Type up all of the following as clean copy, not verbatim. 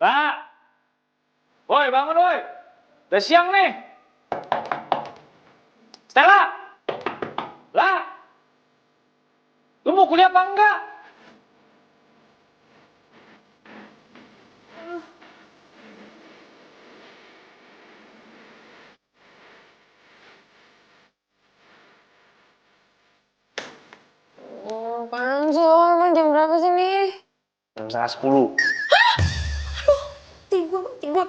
Pak! Woi, bangun woi! Udah siang nih! Stella! Lah! Lu mau kuliah apa enggak? Oh, apaan sih lo? Emang jam berapa sih nih? Jam setengah 10. Tiga.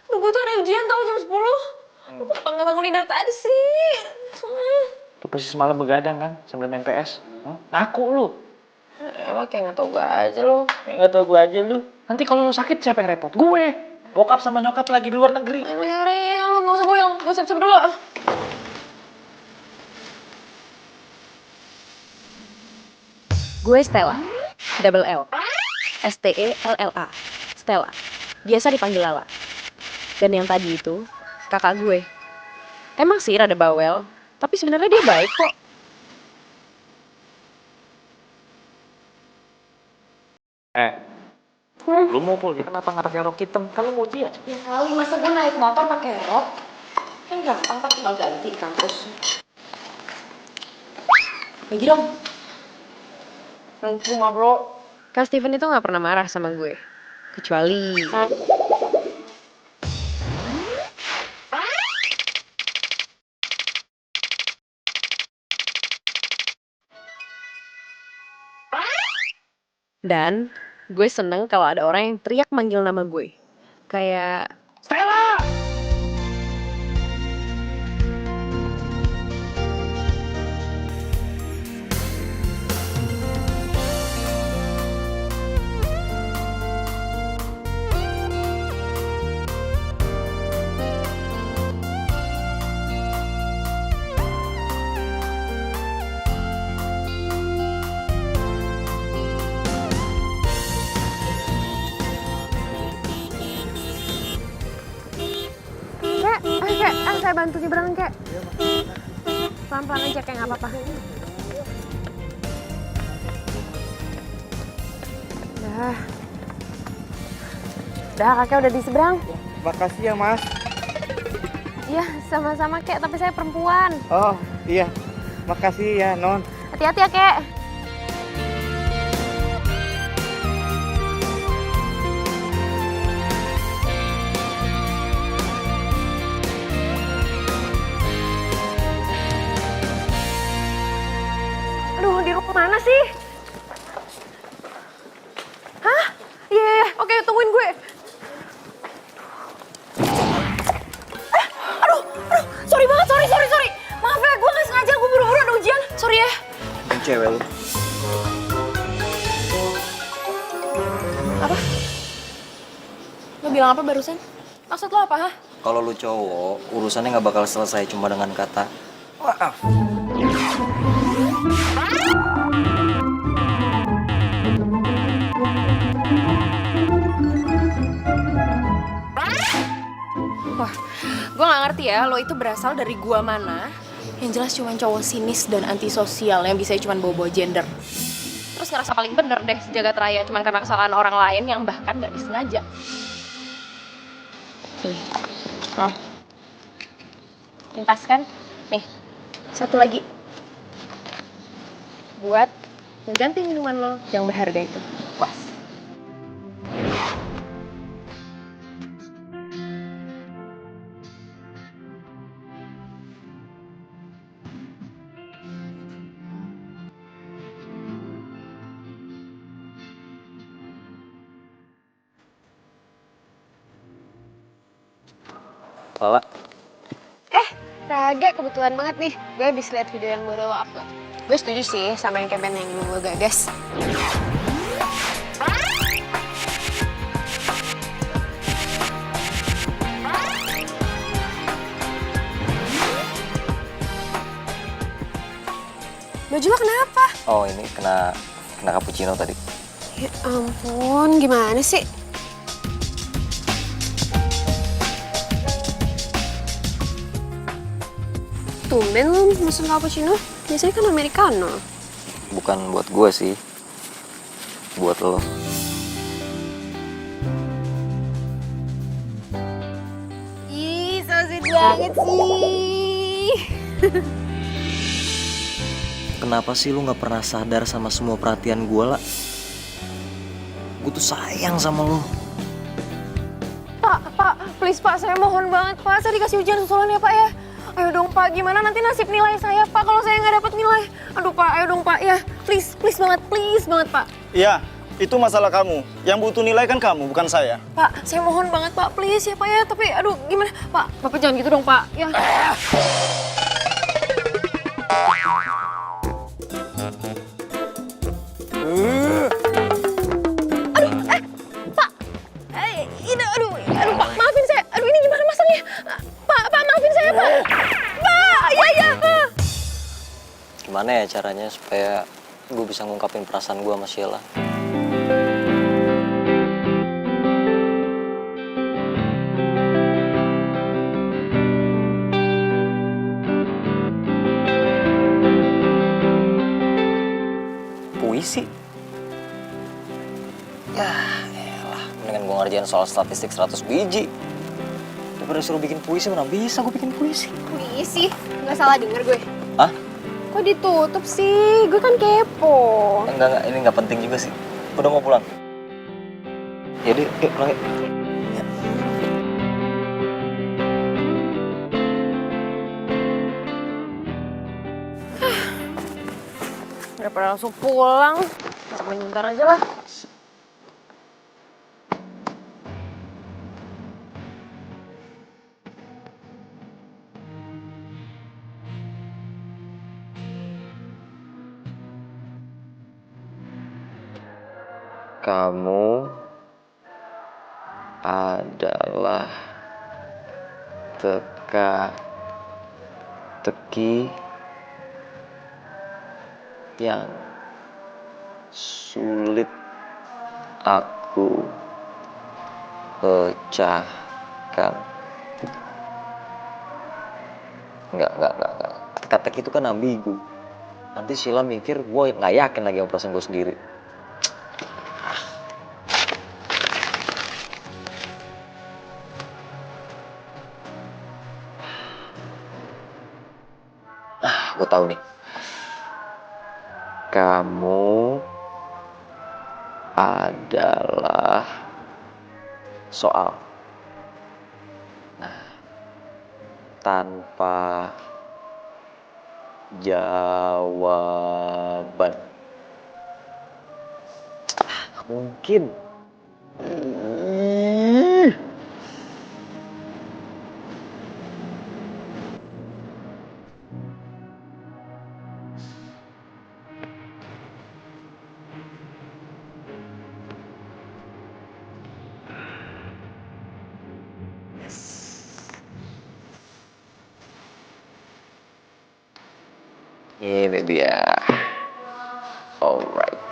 Duh, gue tuh ada ujian tau jam 10. Lu kenapa nggak bangunin dari tadi sih? Lu pasti semalam begadang kan? Sambil main PS? Ngaku lu. Emang kayak nggak tau gue aja lo. Nggak tau gue aja lu. Nanti kalau lu sakit siapa yang repot? Gue. Bokap sama nyokap lagi di luar negeri. Mary, lo nggak usah boyong. Gue siap-siap dulu. Gue Stella, double L, Stella, Stella. Biasa dipanggil Lala. Dan yang tadi itu kakak gue. Emang sih rada bawel, tapi sebenarnya dia baik kok. Lu mau kuliah kenapa nggak pakai rok hitam? Kan lu mau ujian. Ya kali, masa gue naik motor pakai rok? Kan gampang, tak tinggal ganti kampus. Bagi dong. Cuma bro. Kak Steven itu gak pernah marah sama gue. Kecuali... Dan gue seneng kalau ada orang yang teriak manggil nama gue. Kayak... Stella! Kek, saya bantu nyebrang, Kek. Pelan-pelan aja, Kek, gak apa-apa. Udah, kakek udah di seberang. Makasih ya mas. Iya, sama-sama, Kek, tapi saya perempuan. Oh iya, makasih ya non. Hati-hati ya, Kek. Aduh, di rumah mana sih? Hah? Iya, oke, tungguin gue. Aduh, sorry banget, sorry. Maaf ya, gue gak sengaja, gue buru-buru ada ujian. Sorry ya. Cewek lu. Apa? Lo bilang apa barusan? Maksud lo apa, ha? Kalau lu cowok, urusannya nggak bakal selesai cuma dengan kata maaf. Wah, gue gak ngerti ya, lo itu berasal dari gua mana. Yang jelas cuma cowok sinis dan antisosial yang bisa cuma bawa-bawa gender. Terus ngerasa paling bener deh sejagat raya cuma karena kesalahan orang lain yang bahkan gak disengaja. Nih, oh. Pintas kan? Nih, satu lagi. Buat mengganti minuman lo yang berharga itu. Puas. Lala, Raga, kebetulan banget nih. Gue habis lihat video yang baru lo upload. Gue setuju sih sama yang campaign yang lo gagas. Baju lo kenapa? oh ini kena cappuccino tadi. Ya ampun, gimana sih? Tumben lo mesen cappuccino. Biasanya kan americano. Bukan buat gue sih, buat lo. banget sih. Kenapa sih lu gak pernah sadar sama semua perhatian gue lah? Gue tuh sayang sama lu. Pak, please Pak, saya mohon banget Pak, saya dikasih ujian susulan ya Pak ya. Ayo dong Pak, gimana nanti nasib nilai saya Pak kalau saya nggak dapat nilai? Aduh Pak, ayo dong Pak ya, please banget Pak. Iya, itu masalah kamu. Yang butuh nilai kan kamu, bukan saya. Pak, saya mohon banget Pak, please ya Pak ya. Tapi aduh gimana? Pak, Bapak jangan gitu dong Pak, ya. Aduh Pak, maafin saya. Aduh ini gimana masangnya? Pak, maafin saya Pak. Pak, iya. Gimana ya caranya supaya gue bisa ngungkapin perasaan gue sama Sheila? Puisi? Ya, elah, mendingan gue ngerjain soal statistik 100 biji. Daripada suruh bikin puisi, mana bisa gue bikin puisi. Puisi? Nggak salah denger gue. Hah? Kok ditutup sih? Gue kan kepo. Enggak, ini nggak penting juga sih. Udah mau pulang. Jadi, yuk pulang yuk. Daripada langsung pulang, sebentar aja lah. Kamu adalah teka-teki yang sulit aku pecahkan. Enggak. Teka-teki itu kan ambigu. Nanti Sheila mikir gue nggak yakin lagi sama perasaan gue sendiri. Gue tahu nih. Kamu adalah soal. Nah, tanpa jawaban. Mungkin. Ini dia. Alright.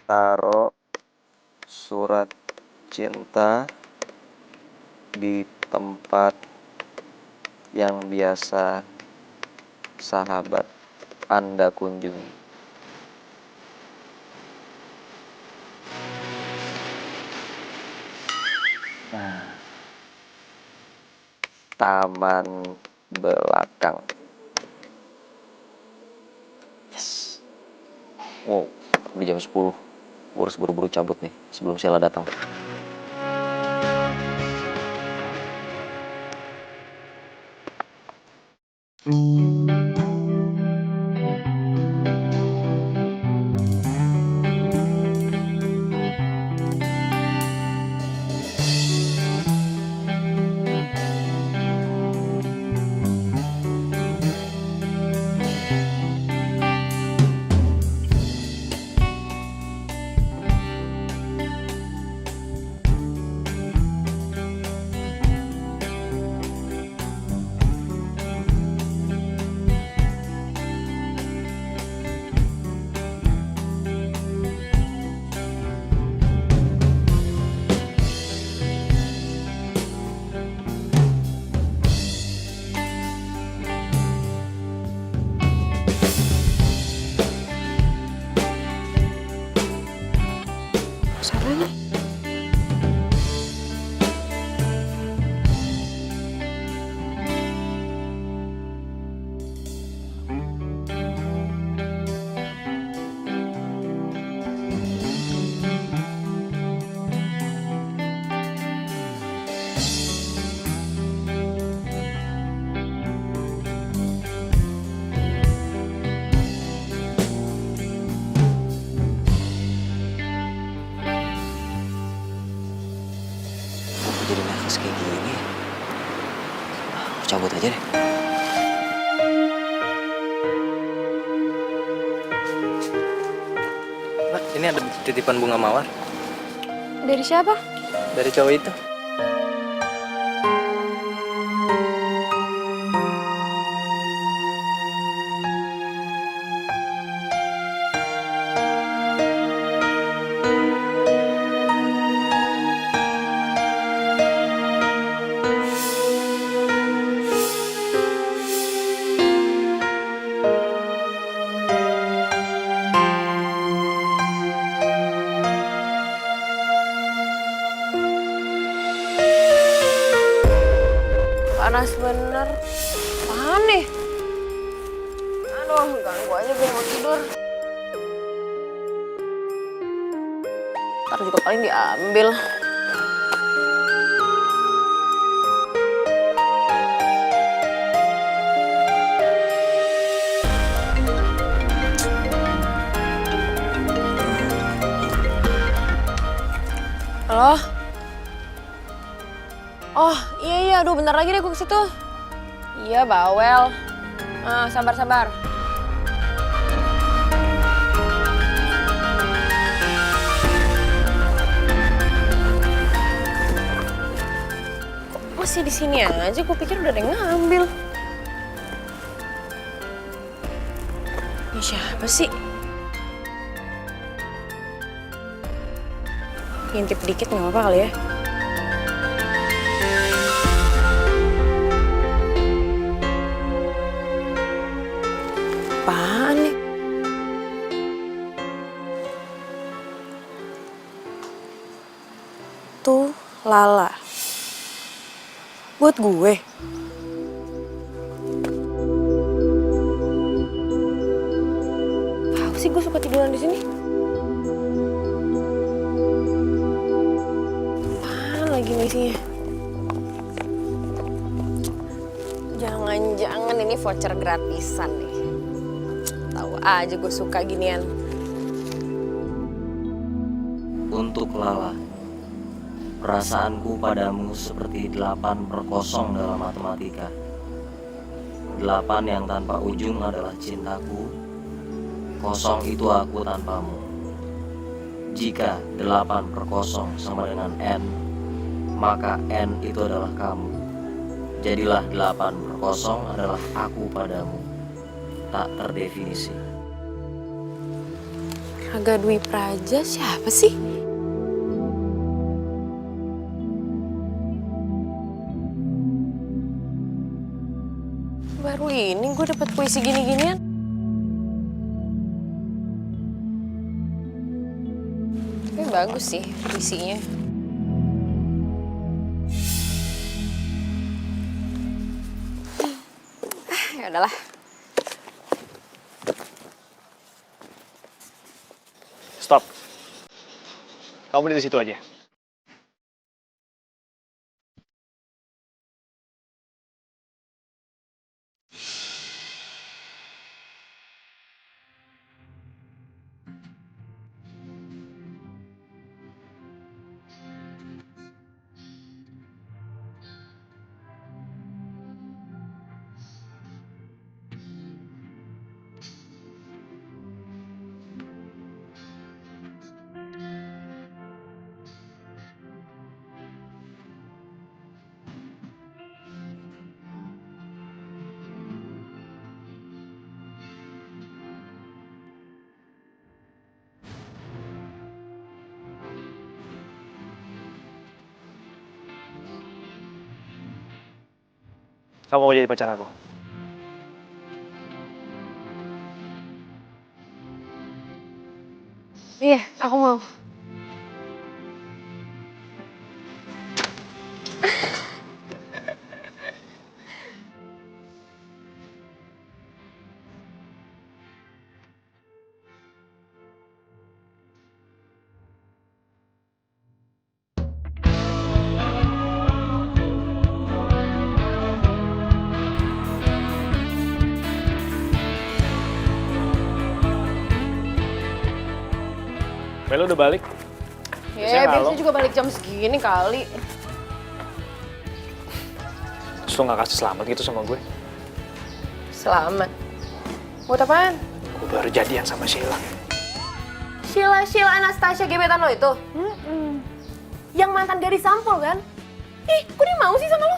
Taruh surat cinta di tempat yang biasa sahabat Anda kunjungi. Nah, taman belakang. Yes. Wow, udah jam 10. Gue harus buru-buru cabut nih sebelum Sheila datang. Suaranya. Aku jadi nervous kayak gini. Aku cabut aja deh. Mbak, ini ada titipan bunga mawar Dari siapa? dari cowok itu. Panas bener. Apaan nih? Aduh, ganggu aja gue mau tidur. Ntar juga paling diambil. Halo? Oh, iya, aduh bentar lagi deh gue ke situ. Iya, bawel. Sabar. Kok masih di sini aja? Gue pikir udah ada yang ngambil. Ini siapa sih? Ngintip dikit nggak apa-apa kali ya? Apaan nih? Tuh, Lala. Buat gue. Apa sih gue suka tiduran di sini? Apaan lagi nih isinya? Jangan-jangan ini voucher gratisan nih. Tahu aja gue suka ginian. Untuk Lala, perasaanku padamu seperti 8/0 dalam matematika. 8 yang tanpa ujung adalah cintaku, 0 itu aku tanpamu. Jika 8/0 sama dengan N, maka N itu adalah kamu. Jadilah 8/0 adalah aku padamu. Tak terdefinisi. Raga Dwi Praja siapa sih? Baru ini gue dapet puisi gini-ginian. Tapi bagus sih puisinya. Ya udahlah. Stop. Kamu di situ aja. Kamu mau jadi pacar aku? Iya, aku mau. Bel udah balik? Ya, Biasanya biasanya juga balik jam segini kali. Terus lo gak kasih selamat gitu sama gue? Selamat. Buat apaan? Gue baru jadian sama Sheila. Sheila Anastasia gebetan lo itu? Yang mantan gadis sampul kan? Ih, kok dia mau sih sama lo?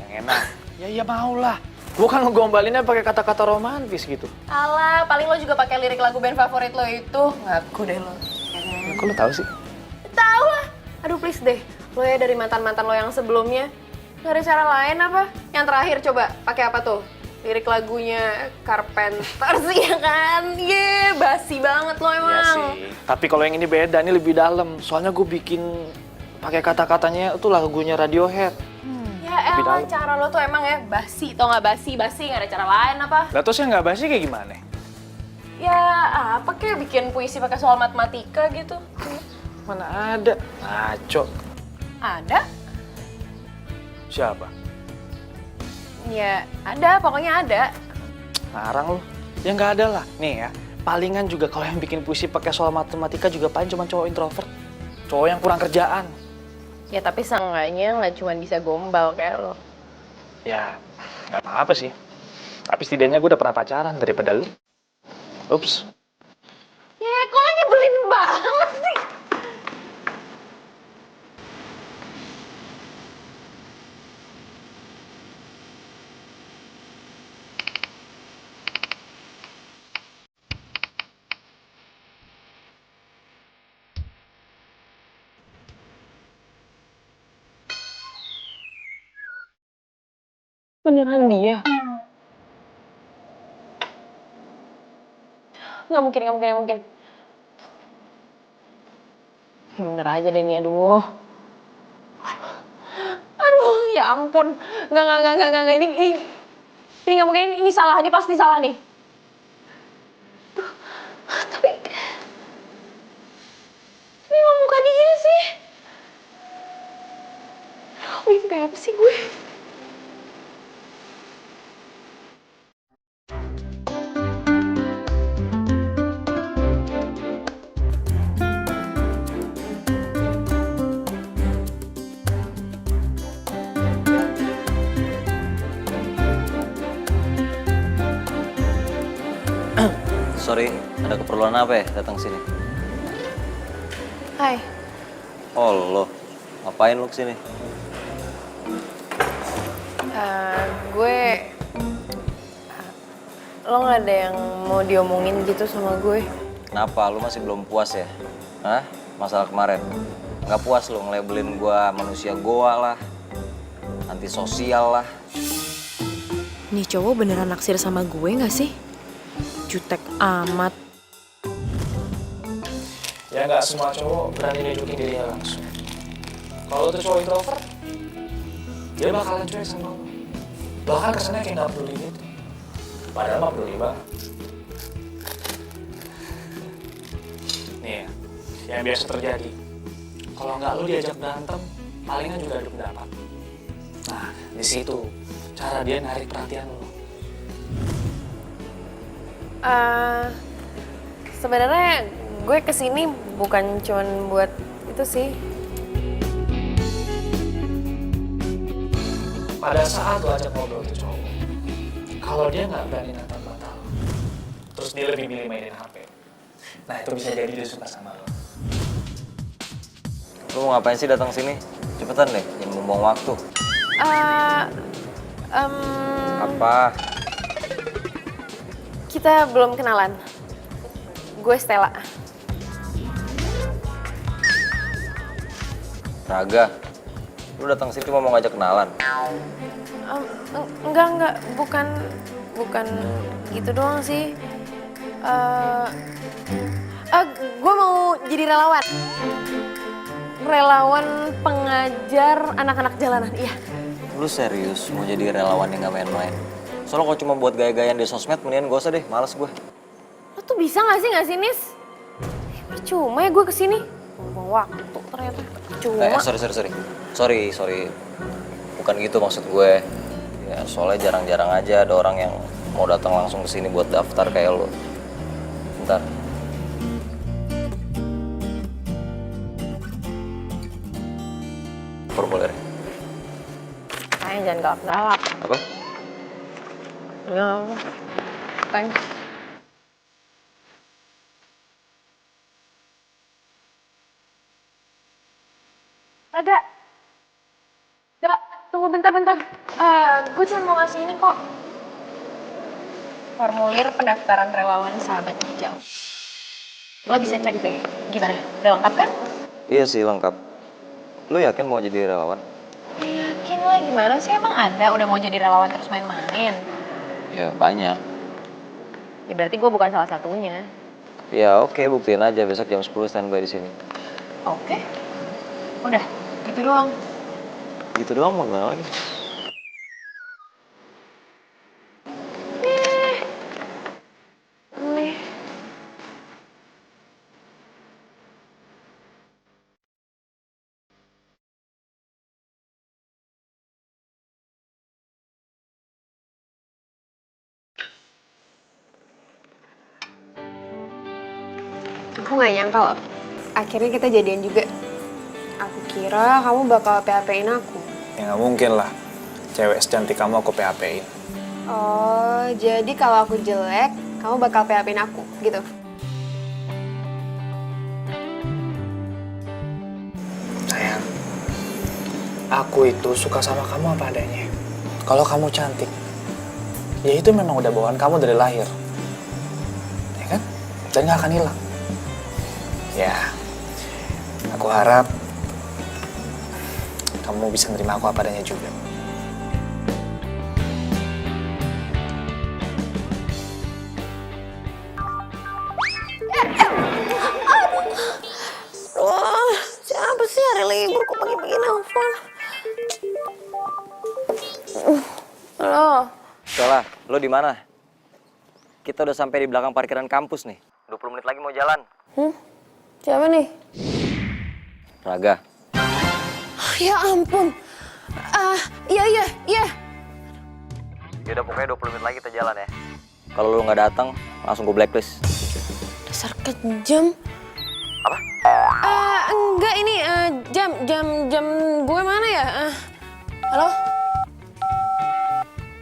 Yang enak. Ya iya mau lah. Gue kan ngegombalinnya pakai kata-kata romantis gitu. Alah, paling lo juga pakai lirik lagu band favorit lo itu. Ngaku deh lo. Kok lo tahu sih? Tahu lah. Aduh please deh. Lo ya dari mantan-mantan lo yang sebelumnya. Gak ada cara lain apa? Yang terakhir coba pakai apa tuh? Lirik lagunya Carpenter sih ya kan? Basi banget lo emang. Iya sih. Tapi kalau yang ini beda, ini lebih dalam. Soalnya gue bikin pakai kata-katanya itu lagunya Radiohead. Ya Lebih elah, dalam. cara lo tuh emang ya basi. Tau gak basi? Gak ada cara lain apa? Lah terus yang nggak basi kayak gimana? Ya apa kayak bikin puisi pakai soal matematika gitu? Mana ada? Ngaco. Ada? Siapa? Ya ada, pokoknya ada. Ngarang lo. Ya nggak ada lah. Nih ya, palingan juga kalau yang bikin puisi pakai soal matematika juga paling cuma cowok introvert. Cowok yang kurang kerjaan. Ya tapi seenggaknya nggak cuma bisa gombal kayak lo. Ya, nggak apa-apa sih. Tapi setidaknya gue udah pernah pacaran daripada lu. Ups. Ya kok lo nyebelin banget sih? Beneran dia? Nggak mungkin, nggak mungkin, nggak mungkin. Bener aja deh ini, aduh. Aduh, ya ampun. Nggak. Ini nggak mungkin, ini salah, ini pasti salah nih. Tapi, ini nggak muka dia sih. Mimpi apa sih gue? Sorry, ada keperluan apa ya datang sini? Hai. Oh lo, ngapain lu kesini? Gue... Lo nggak ada yang mau diomongin gitu sama gue? Kenapa? Lu masih belum puas ya? Hah? Masalah kemarin? Nggak puas lu ngelabelin gua manusia goa lah, antisosial lah. Nih cowok beneran naksir sama gue nggak sih? Jutek amat. Ya nggak semua cowok berani nunjukin dirinya langsung. Kalau tuh cowok introvert, dia bakalan cuek sama lo. Bahkan kesannya kayak nggak peduli gitu. Padahal mah peduli banget. Nih ya, yang biasa terjadi. Kalau nggak lu diajak berantem, palingan juga adu pendapat. Nah, di situ cara dia narik perhatian lo. Sebenarnya gue kesini bukan cuman buat itu sih. Pada saat lo ajak ngobrol tuh cowok, kalau dia nggak berani nantang batal, terus dia lebih milih mainin HP, nah itu bisa jadi dia suka sama lo. Lu mau ngapain sih datang sini? Cepetan deh, jangan buang waktu. Apa? Kita belum kenalan. Gue Stella. Raga, lu datang sini cuma mau ngajak kenalan? Enggak, bukan gitu doang sih. Gue mau jadi relawan. Relawan pengajar anak-anak jalanan, iya. Lu serius mau jadi relawan yang gak main-main? Soalnya kalau cuma buat gaya-gayaan di sosmed, mendingan gak usah deh, males gue. Lo tuh bisa gak sih Nis? Percuma ya gue kesini. Buang waktu ternyata. Percuma. Sorry. Bukan gitu maksud gue. Ya soalnya jarang-jarang aja ada orang yang mau datang langsung ke sini buat daftar kayak lo. Bentar. formulirnya. Sayang jangan galak-galak. Apa? Ya, thanks. Ada. Tunggu bentar. Gue cuma mau ngasih ini kok. Formulir pendaftaran relawan sahabat hijau. Lo bisa cek deh. Gimana? Udah lengkap kan? Iya sih lengkap. Lu yakin mau jadi relawan? Yakin lah, gimana sih? Emang ada udah mau jadi relawan terus main-main? Ya banyak. Ya berarti gue bukan salah satunya. Ya oke, buktiin aja besok jam 10 standby di sini. Oke. Udah, gitu doang. Gitu doang mau gimana lagi? Aneh. Aku gak nyangka loh, akhirnya kita jadian juga. Aku kira kamu bakal PHP-in aku. Ya nggak mungkin lah. Cewek secantik kamu aku PHP-in. Oh, jadi kalau aku jelek, kamu bakal PHP-in aku, gitu? Sayang, aku itu suka sama kamu apa adanya. Kalau kamu cantik, ya itu memang udah bawaan kamu dari lahir. Ya kan? Dan gak akan hilang. Ya, aku harap kamu bisa nerima aku apa adanya juga. Wah, siapa sih hari libur kok pagi-pagi nelfon? Halo. Stella, lo di mana? Kita udah sampai di belakang parkiran kampus nih. 20 menit lagi mau jalan. Siapa nih? Raga. Ya ampun. Iya. Ya udah pokoknya 20 menit lagi kita jalan ya. Kalau lo nggak datang, langsung gue blacklist. Dasar kejam. Apa? Enggak ini jam gue mana ya? Halo?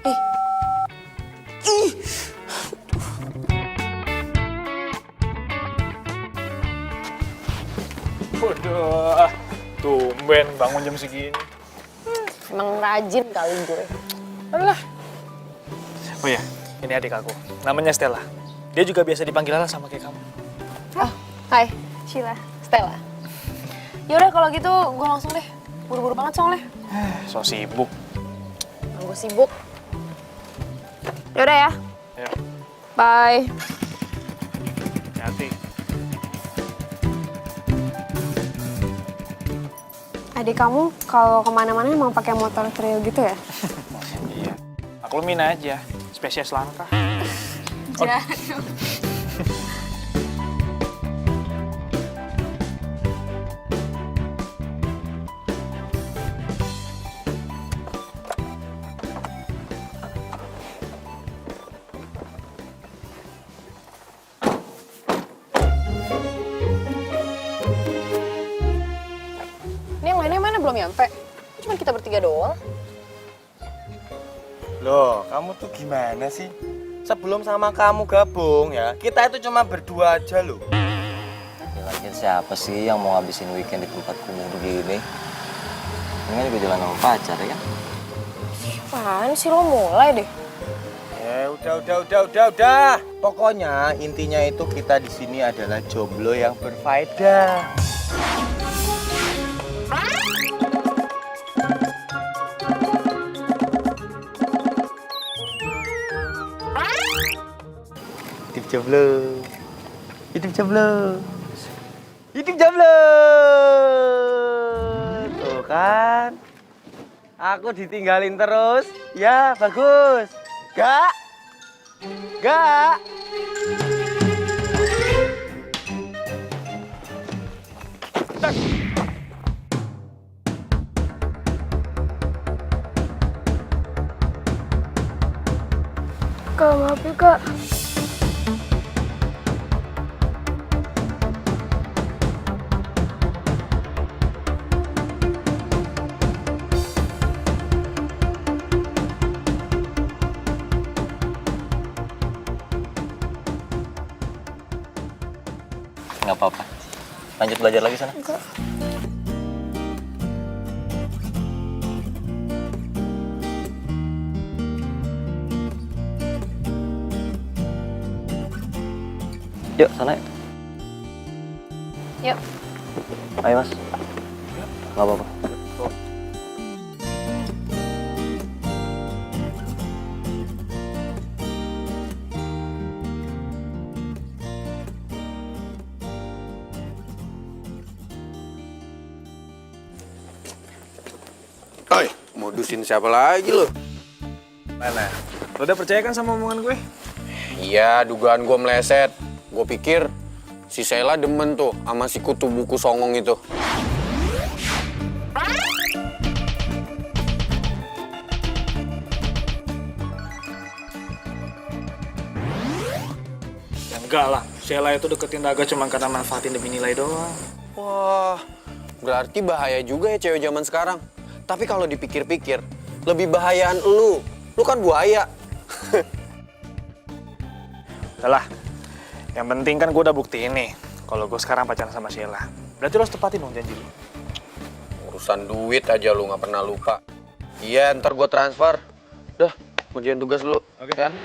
Ih. Waduh, tumben bangun jam segini. Emang rajin kali gue. Alah. Oh ya, ini adik aku. Namanya Stella. Dia juga biasa dipanggil Lala sama kayak kamu. Oh, hai, Sheila, Stella. Yaudah kalau gitu gue langsung deh. Buru-buru banget soalnya. So sibuk. Gue sibuk. Yaudah ya. Ya, Bye. hati. Adik kamu kalau kemana-mana emang pakai motor trail gitu ya? Iya. Maklumin aja, spesies langka. Jatuh. Ini yang lainnya mana belum nyampe? Cuma kita bertiga doang. Loh, kamu tuh gimana sih? Sebelum sama kamu gabung ya, kita itu cuma berdua aja loh. Ya, lagian siapa sih yang mau ngabisin weekend di tempat kumuh begini? Ini kan juga jalan sama pacar ya kan? Apaan sih lo mulai deh? Ya udah. Pokoknya intinya itu kita di sini adalah jomblo yang berfaedah. Hidup jomblo. Tuh kan, aku ditinggalin terus. Ya bagus. Gak. Kak, maaf ya kak. Nggak apa-apa. Lanjut belajar lagi sana. Enggak. Yuk, sana yuk. Yuk. Ayo, Mas. Nggak apa-apa. Oi, modusin siapa lagi lo? Mana? Lo udah percaya kan sama omongan gue? Iya, dugaan gue meleset. Gue pikir si Sheila demen tuh sama si kutu buku songong itu. Ya enggak lah, Sheila itu deketin Daga cuma karena manfaatin demi nilai doang. Wah, berarti bahaya juga ya cewek zaman sekarang. Tapi kalau dipikir-pikir, lebih bahayaan lu. Lu kan buaya. Udah lah, yang penting kan gue udah buktiin nih kalau gue sekarang pacaran sama Sheila. Berarti lo harus tepatin dong janji lo. Urusan duit aja lu nggak pernah lupa. Iya, ntar gue transfer. Dah, kerjain tugas dulu. Oke. Ya?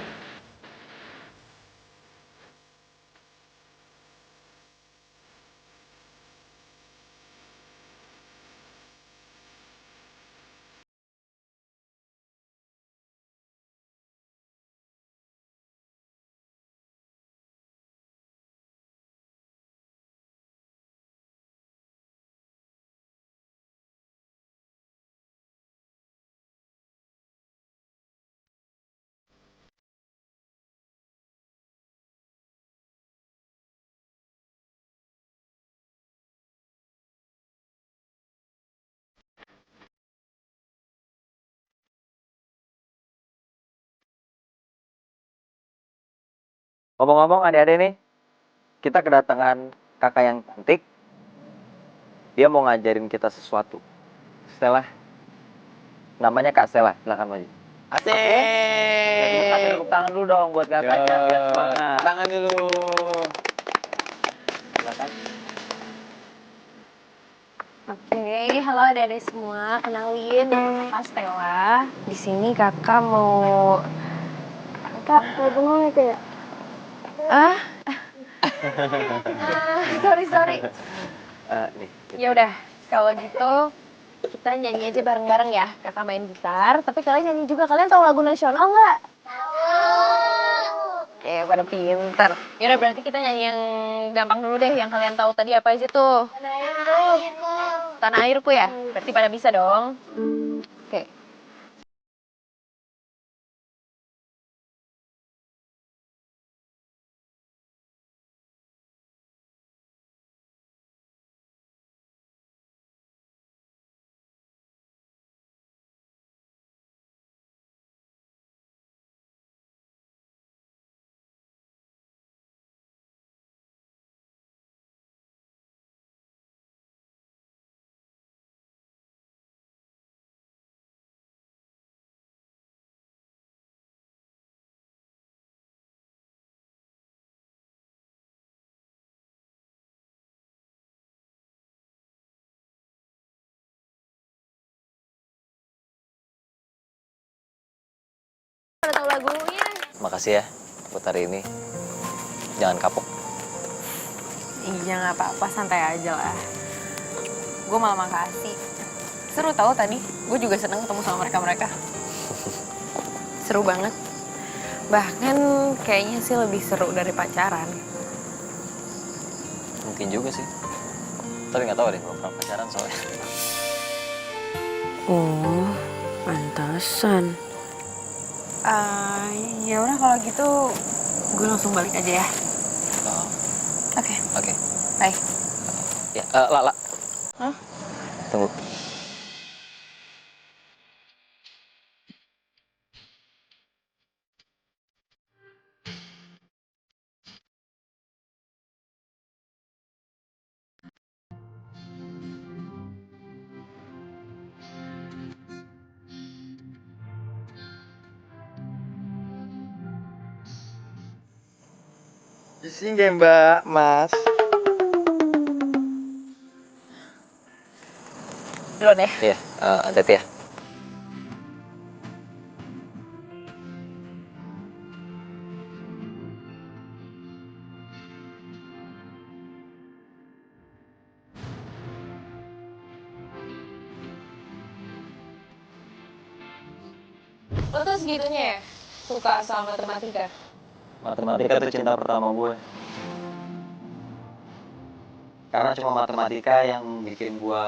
Ngomong-ngomong adik-adik nih, kita kedatangan kakak yang cantik. Dia mau ngajarin kita sesuatu. Stella. Namanya Kak Stella, silakan maju. Asik. Kasih tepuk tangan dulu dong buat kakaknya biar semangat. Tangan dulu. Silakan. Oke, halo adik-adik semua. Kenalin, Kak Stella. Di sini kakak mau... Kak, mau bengong ya? Ah? Sorry. Nih. Ya udah, kalau gitu kita nyanyi aja bareng-bareng ya. Kakak main gitar, tapi kalian nyanyi juga. Kalian tahu lagu nasional nggak? Tahu. Pada pinter. Ya udah berarti kita nyanyi yang gampang dulu deh. Yang kalian tahu tadi apa aja tuh? Tanah airku ya. Berarti pada bisa dong. Oke. Pada tahu lagunya? Makasih ya buat hari ini. Jangan kapok. Iya nggak apa-apa, santai aja lah. Gue malah makasih. Seru tahu tadi. Gue juga seneng ketemu sama mereka-mereka. Seru banget. Bahkan kayaknya sih lebih seru dari pacaran. Mungkin juga sih. Tapi nggak tahu deh, belum pernah pacaran soalnya. Oh, pantasan. Ya udah kalau gitu gue langsung balik aja ya. Oh, Oke. oke. Bye. Ya, Lala. Hah? Tunggu. Sini Mbak, Mas. Duluan ya. Iya, hati-hati ya. Lo tuh segitunya ya suka sama matematika? Matematika itu cinta pertama gue. Karena cuma matematika yang bikin gue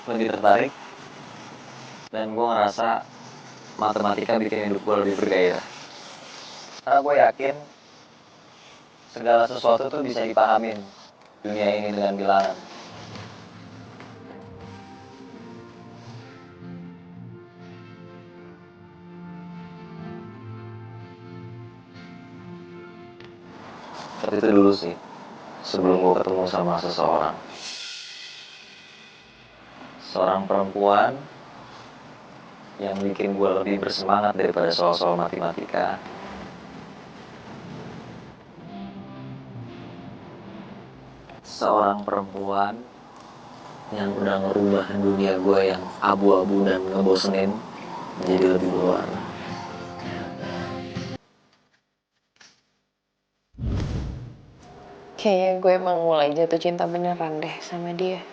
lebih tertarik. Dan gue ngerasa matematika bikin hidup gue lebih bergairah. Karena gue yakin segala sesuatu tuh bisa dipahamin dunia ini dengan bilangan. Seperti itu dulu sih, sebelum gue ketemu sama seseorang. Seorang perempuan yang bikin gue lebih bersemangat daripada soal-soal matematika. Seorang perempuan yang udah ngerubah dunia gue yang abu-abu dan ngebosenin menjadi lebih berwarna. Kayaknya gue emang mulai jatuh cinta beneran deh sama dia.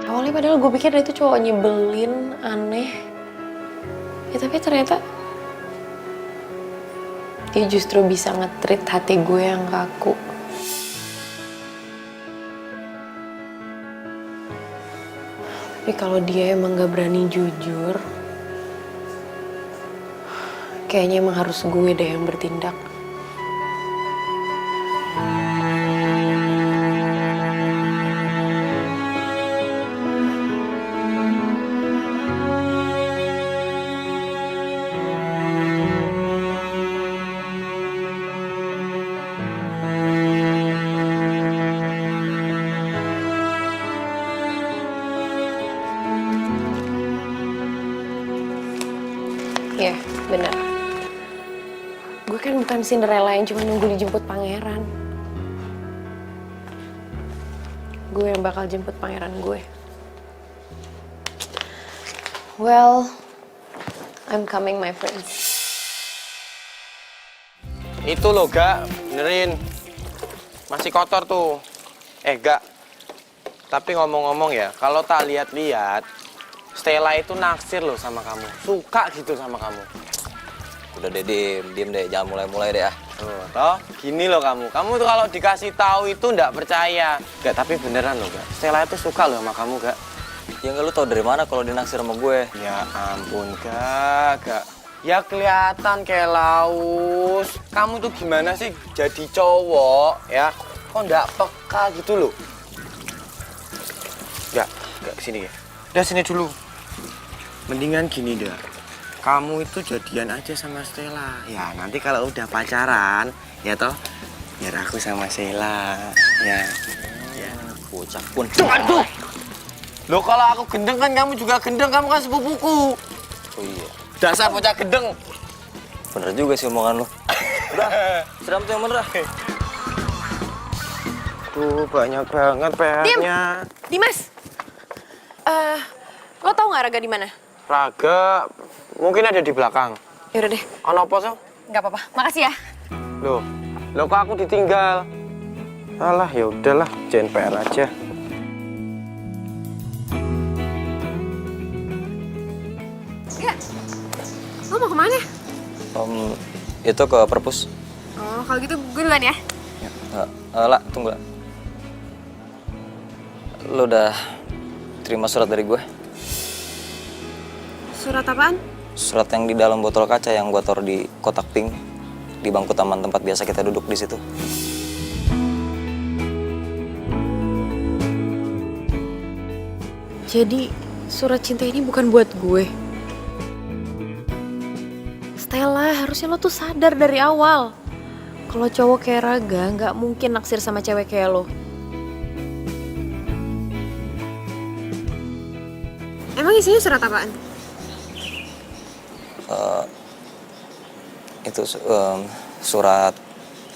Awalnya padahal gue pikir dia itu cowok nyebelin, aneh. Ya tapi ternyata dia justru bisa nge-treat hati gue yang kaku. Tapi kalau dia emang gak berani jujur, kayaknya emang harus gue deh yang bertindak. Iya, benar. Gue kan bukan Cinderella yang cuma nunggu dijemput pangeran. Gue yang bakal jemput pangeran gue. Well, I'm coming, my friends. Itu loh, Gak. Benerin. Masih kotor tuh. Gak. Tapi ngomong-ngomong ya, kalau tak lihat-lihat, Stella itu naksir loh sama kamu. Suka gitu sama kamu. Udah deh, diem deh, jangan mulai-mulai deh ah. Toh, gini loh kamu. Kamu tuh kalau dikasih tahu itu nggak percaya. Gak, tapi beneran loh, Gak. Stella itu suka loh sama kamu, Gak. Ya nggak, lu tau dari mana kalau dia naksir sama gue? Ya ampun, Gak. Ya kelihatan kayak laus. Kamu tuh gimana sih jadi cowok, ya? Kok nggak peka gitu loh? Gak, kesini ya. Udah sini dulu. Mendingan gini dah. Kamu itu jadian aja sama Stella. Ya nanti kalau udah pacaran, ya toh, biar aku sama Stella. Ya. Ya. Bocah pun. Aduh. Loh kalau aku gendeng kan kamu juga gendeng, kamu kan sepupuku. Oh iya. Dasar bocah gendeng. Bener juga sih omongan lu. Udah, siram tuh yang bener ah. Tuh banyak banget PR-nya. Dimas, lo tau nggak Raga di mana? Raga mungkin ada di belakang. Yaudah deh, Ono apa so? nggak apa-apa. Makasih ya. Loh kok aku ditinggal? Alah ya udahlah, jangan PR aja. Enggak. Lo mau kemana? Itu ke perpus. Oh, kalau gitu gue duluan ya. Lah, tunggu lah. Lu udah terima surat dari gue? Surat apaan? Surat yang di dalam botol kaca yang gua taruh di kotak pink di bangku taman tempat biasa kita duduk di situ. Jadi surat cinta ini bukan buat gue. Stella, harusnya lo tuh sadar dari awal. Kalau cowok kayak Raga nggak mungkin naksir sama cewek kayak lo. Emang isinya surat apaan? Itu surat.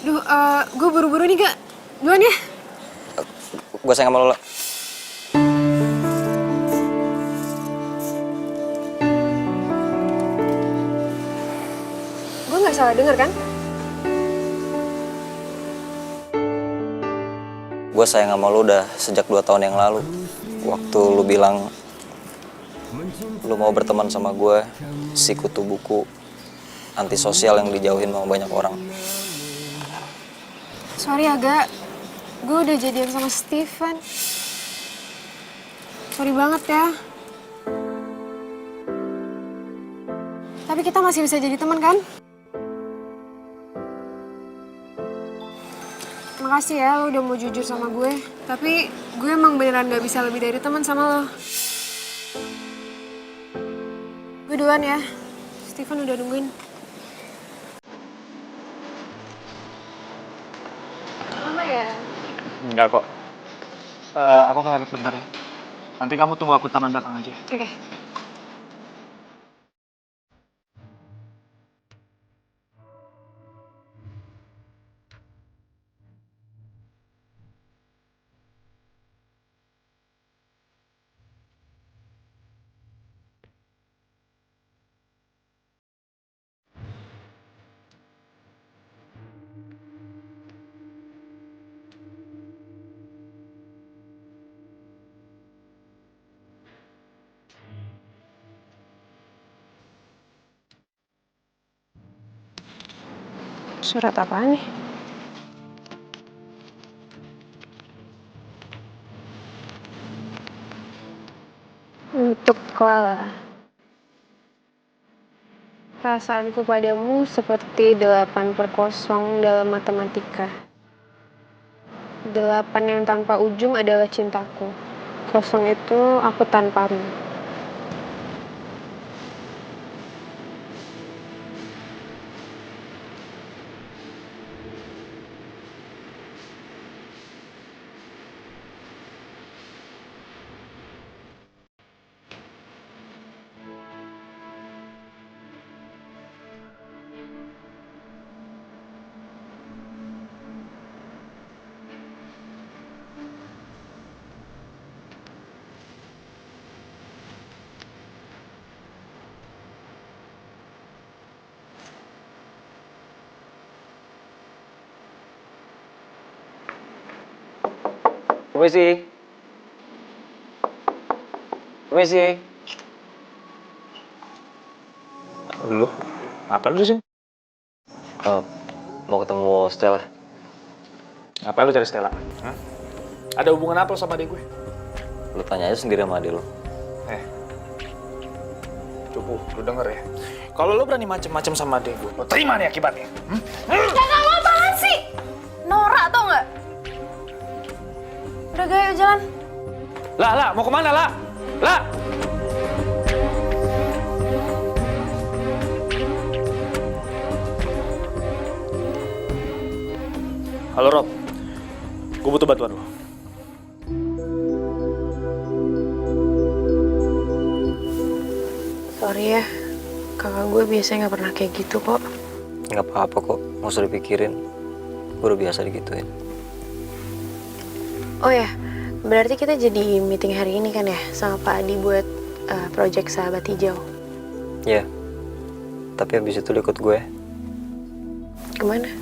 Duh, gue buru-buru nih, Gak. Duluan ya. Gue sayang sama lo. salah denger kan? Gue sayang sama lu udah sejak 2 tahun yang lalu. Waktu lu bilang lu mau berteman sama gue, si kutu buku antisosial yang dijauhin sama banyak orang. Sorry agak, gue udah jadian sama Steven. Sorry banget ya. Tapi kita masih bisa jadi teman kan? Makasih ya lo udah mau jujur sama gue. Tapi gue emang beneran gak bisa lebih dari teman sama lo. Gue duluan ya. Steven udah nungguin. Lama ya? Enggak kok. Aku ke toilet bentar ya. Nanti kamu tunggu aku taman belakang aja. Oke. Surat apaan nih? Untuk Clara. Perasaanku padamu seperti 8/0 dalam matematika. 8 yang tanpa ujung adalah cintaku. 0 itu aku tanpamu. Permisi. Permisi. Lu? Apa lu di sini? Mau ketemu Stella. Ngapain lu cari Stella? Hah? Ada hubungan apa lu sama adik gue? Lu tanya aja sendiri sama adik lu. Cukup, lu denger ya. Kalau lu berani macem-macem sama adik gue, lu terima nih akibatnya. Jangan lo apaan sih? Norak tau nggak? Udah gaya jalan. Lah, mau kemana, lah? Lah! Halo, Rob. Gue butuh bantuan lo. Sorry ya, kakak gue biasanya nggak pernah kayak gitu kok. Nggak apa-apa kok, nggak usah dipikirin. Gue udah biasa digituin. Oh ya, berarti kita jadi meeting hari ini kan ya sama Pak Adi buat project Sahabat Hijau. Iya. Tapi habis itu lu ikut gue. Kemana?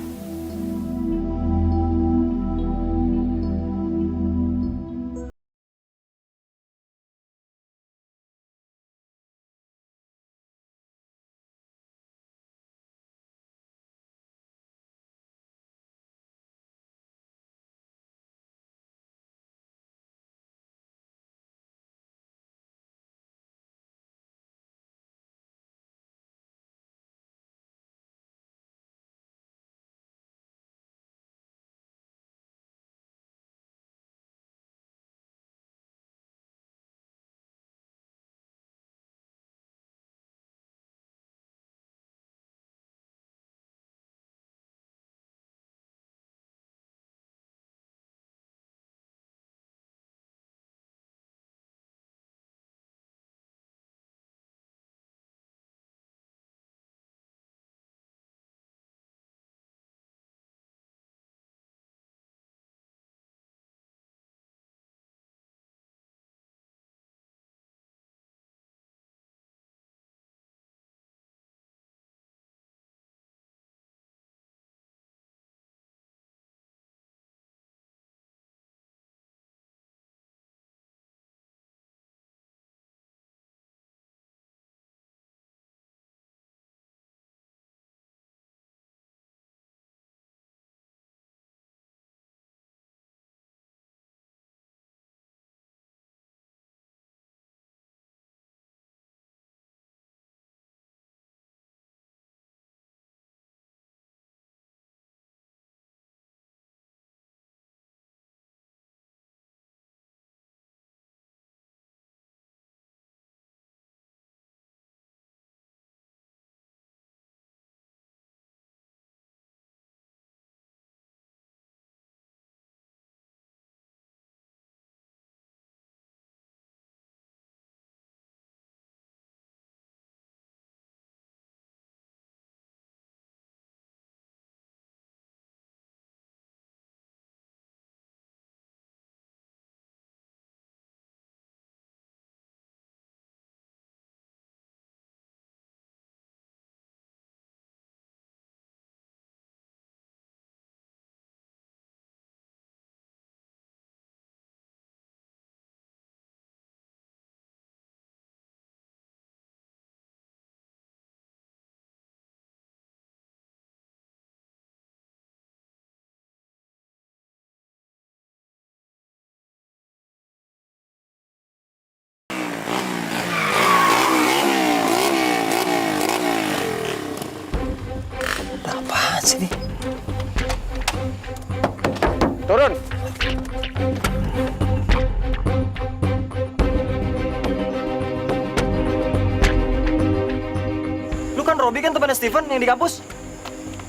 Lu kan Robby kan temannya Steven yang di kampus.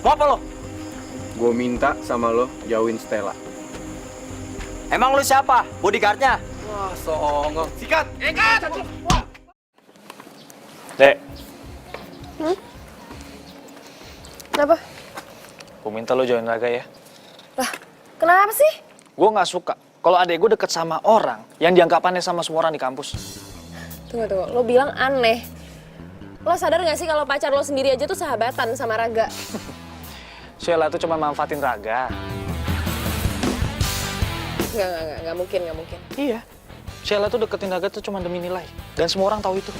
Mau apa lo? Gue minta sama lo jauhin Stella. Emang lu siapa? Bodyguardnya? Wah, songong. Sikat! Dek, Kenapa? gue minta lo join Raga ya. Lah, kenapa sih? Gue nggak suka kalau adek gue deket sama orang yang dianggap aneh sama semua orang di kampus. Tunggu, lo bilang aneh. Lo sadar gak sih kalau pacar lo sendiri aja tuh sahabatan sama Raga? Sheila tuh cuma manfaatin Raga. Nggak mungkin. Iya. Sheila tuh deketin Raga tuh cuma demi nilai. Dan semua orang tahu itu.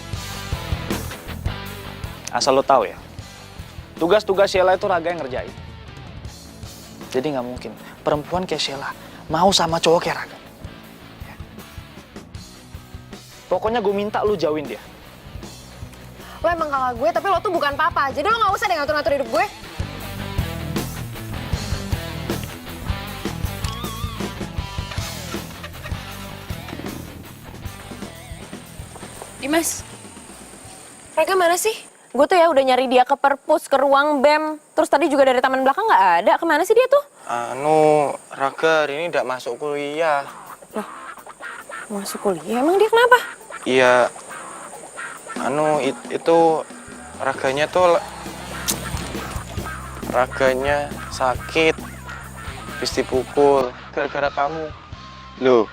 Asal lo tahu ya, tugas-tugas Sheila itu Raga yang ngerjain. Jadi nggak mungkin perempuan kayak Sheila mau sama cowok kayak Raga. Ya. Pokoknya gue minta lu jauhin dia. Lo emang kakak gue, tapi lo tuh bukan papa. Jadi lo nggak usah deh ngatur-ngatur hidup gue. Dimas, Raga mana sih? Gue tuh ya udah nyari dia ke perpus, ke ruang BEM. Terus tadi juga dari taman belakang nggak ada. Kemana sih dia tuh? Raga hari ini tidak masuk kuliah. Masuk kuliah? Emang dia kenapa? Iya, itu raganya sakit, habis dipukul gara-gara kamu. Loh,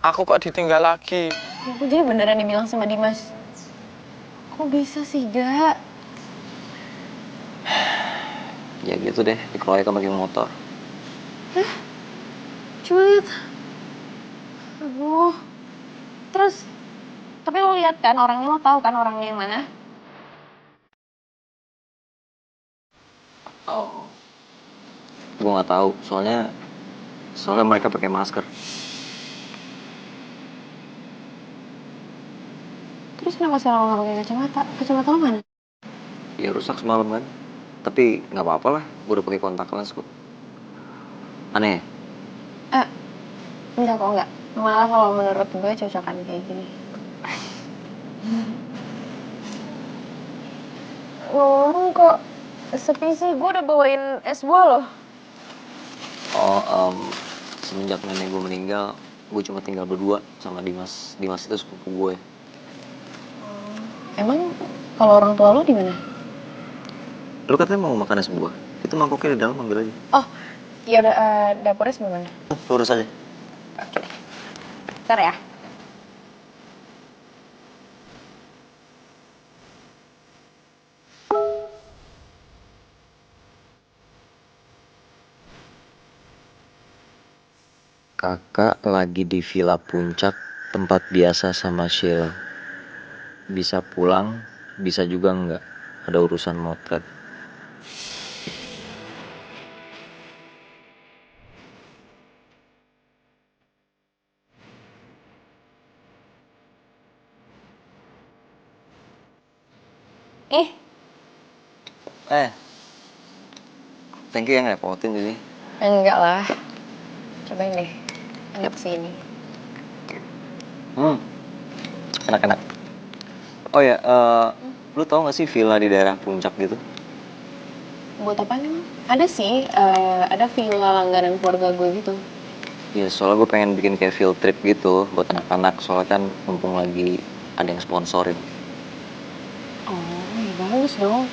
aku kok ditinggal lagi? Aku jadi beneran dibilang sama Dimas. Kok bisa sih, Ga? Ya gitu deh, dikeroyok sama geng motor. Coba lihat. Aduh. Terus, tapi lo lihat kan orangnya, lo tahu kan orangnya yang mana? Oh. Gue nggak tahu, soalnya mereka pakai masker. Terus kenapa sekarang lo nggak pakai kacamata? Kacamata lo mana? Ya rusak semalam kan. Tapi nggak apa-apa lah, gue udah pakai kontak lens kok. Aneh. Enggak kok, enggak. Malah kalau menurut gue cocokan kayak gini. Ngomong kok sepi sih, gue udah bawain es buah loh. Oh, semenjak nenek gue meninggal, gue cuma tinggal berdua sama Dimas. Dimas itu sepupu gue. Emang kalau orang tua lo di mana? Lu katanya mau makan es buah? Itu mangkoknya di dalam, ambil aja. Oh, ya udah, dapurnya sebelah mana? Lurus aja. Oke deh. Bentar ya. Kakak lagi di Villa Puncak, tempat biasa sama Sheila. Bisa pulang, bisa juga enggak. Ada urusan motret. Thank you yang ngerepotin jadi. Enggak lah. Cobain deh. Anggap sini. Enak-enak. Oh ya, lu tau gak sih villa di daerah Puncak gitu? Buat apa emang? Ada sih, ada villa langganan keluarga gue gitu. Ya soalnya gue pengen bikin kayak field trip gitu buat anak-anak. Soalnya kan mumpung lagi ada yang sponsorin. Oh, ya bagus dong.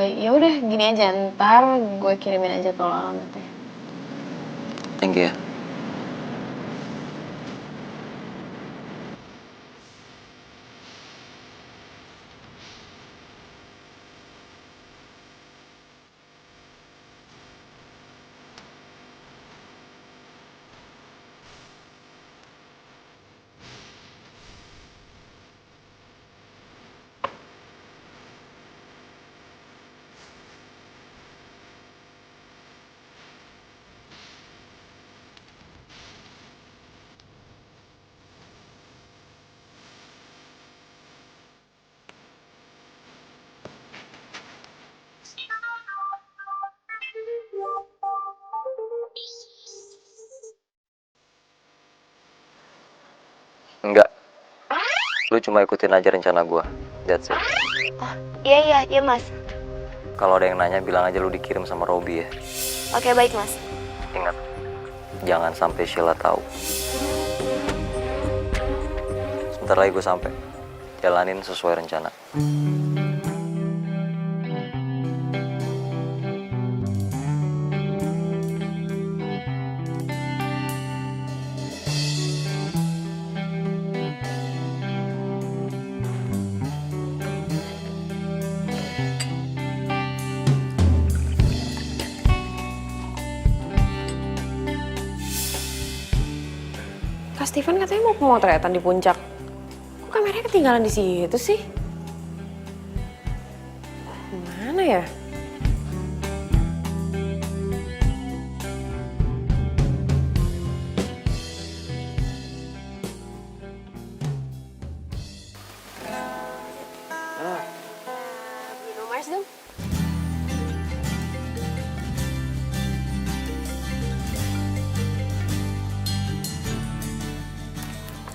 Ya udah gini aja, ntar gue kirimin aja kalau alamatnya. Thank you ya. Lu cuma ikutin aja rencana gua. That's it. Iya mas. Kalau ada yang nanya bilang aja lu dikirim sama Robby ya. Oke baik mas. Ingat, jangan sampai Sheila tahu. Sebentar lagi gue sampai. Jalanin sesuai rencana. Kak Steven katanya mau pemotretan di puncak. Kok kameranya ketinggalan di situ sih? Mana ya? Minum Mars dong.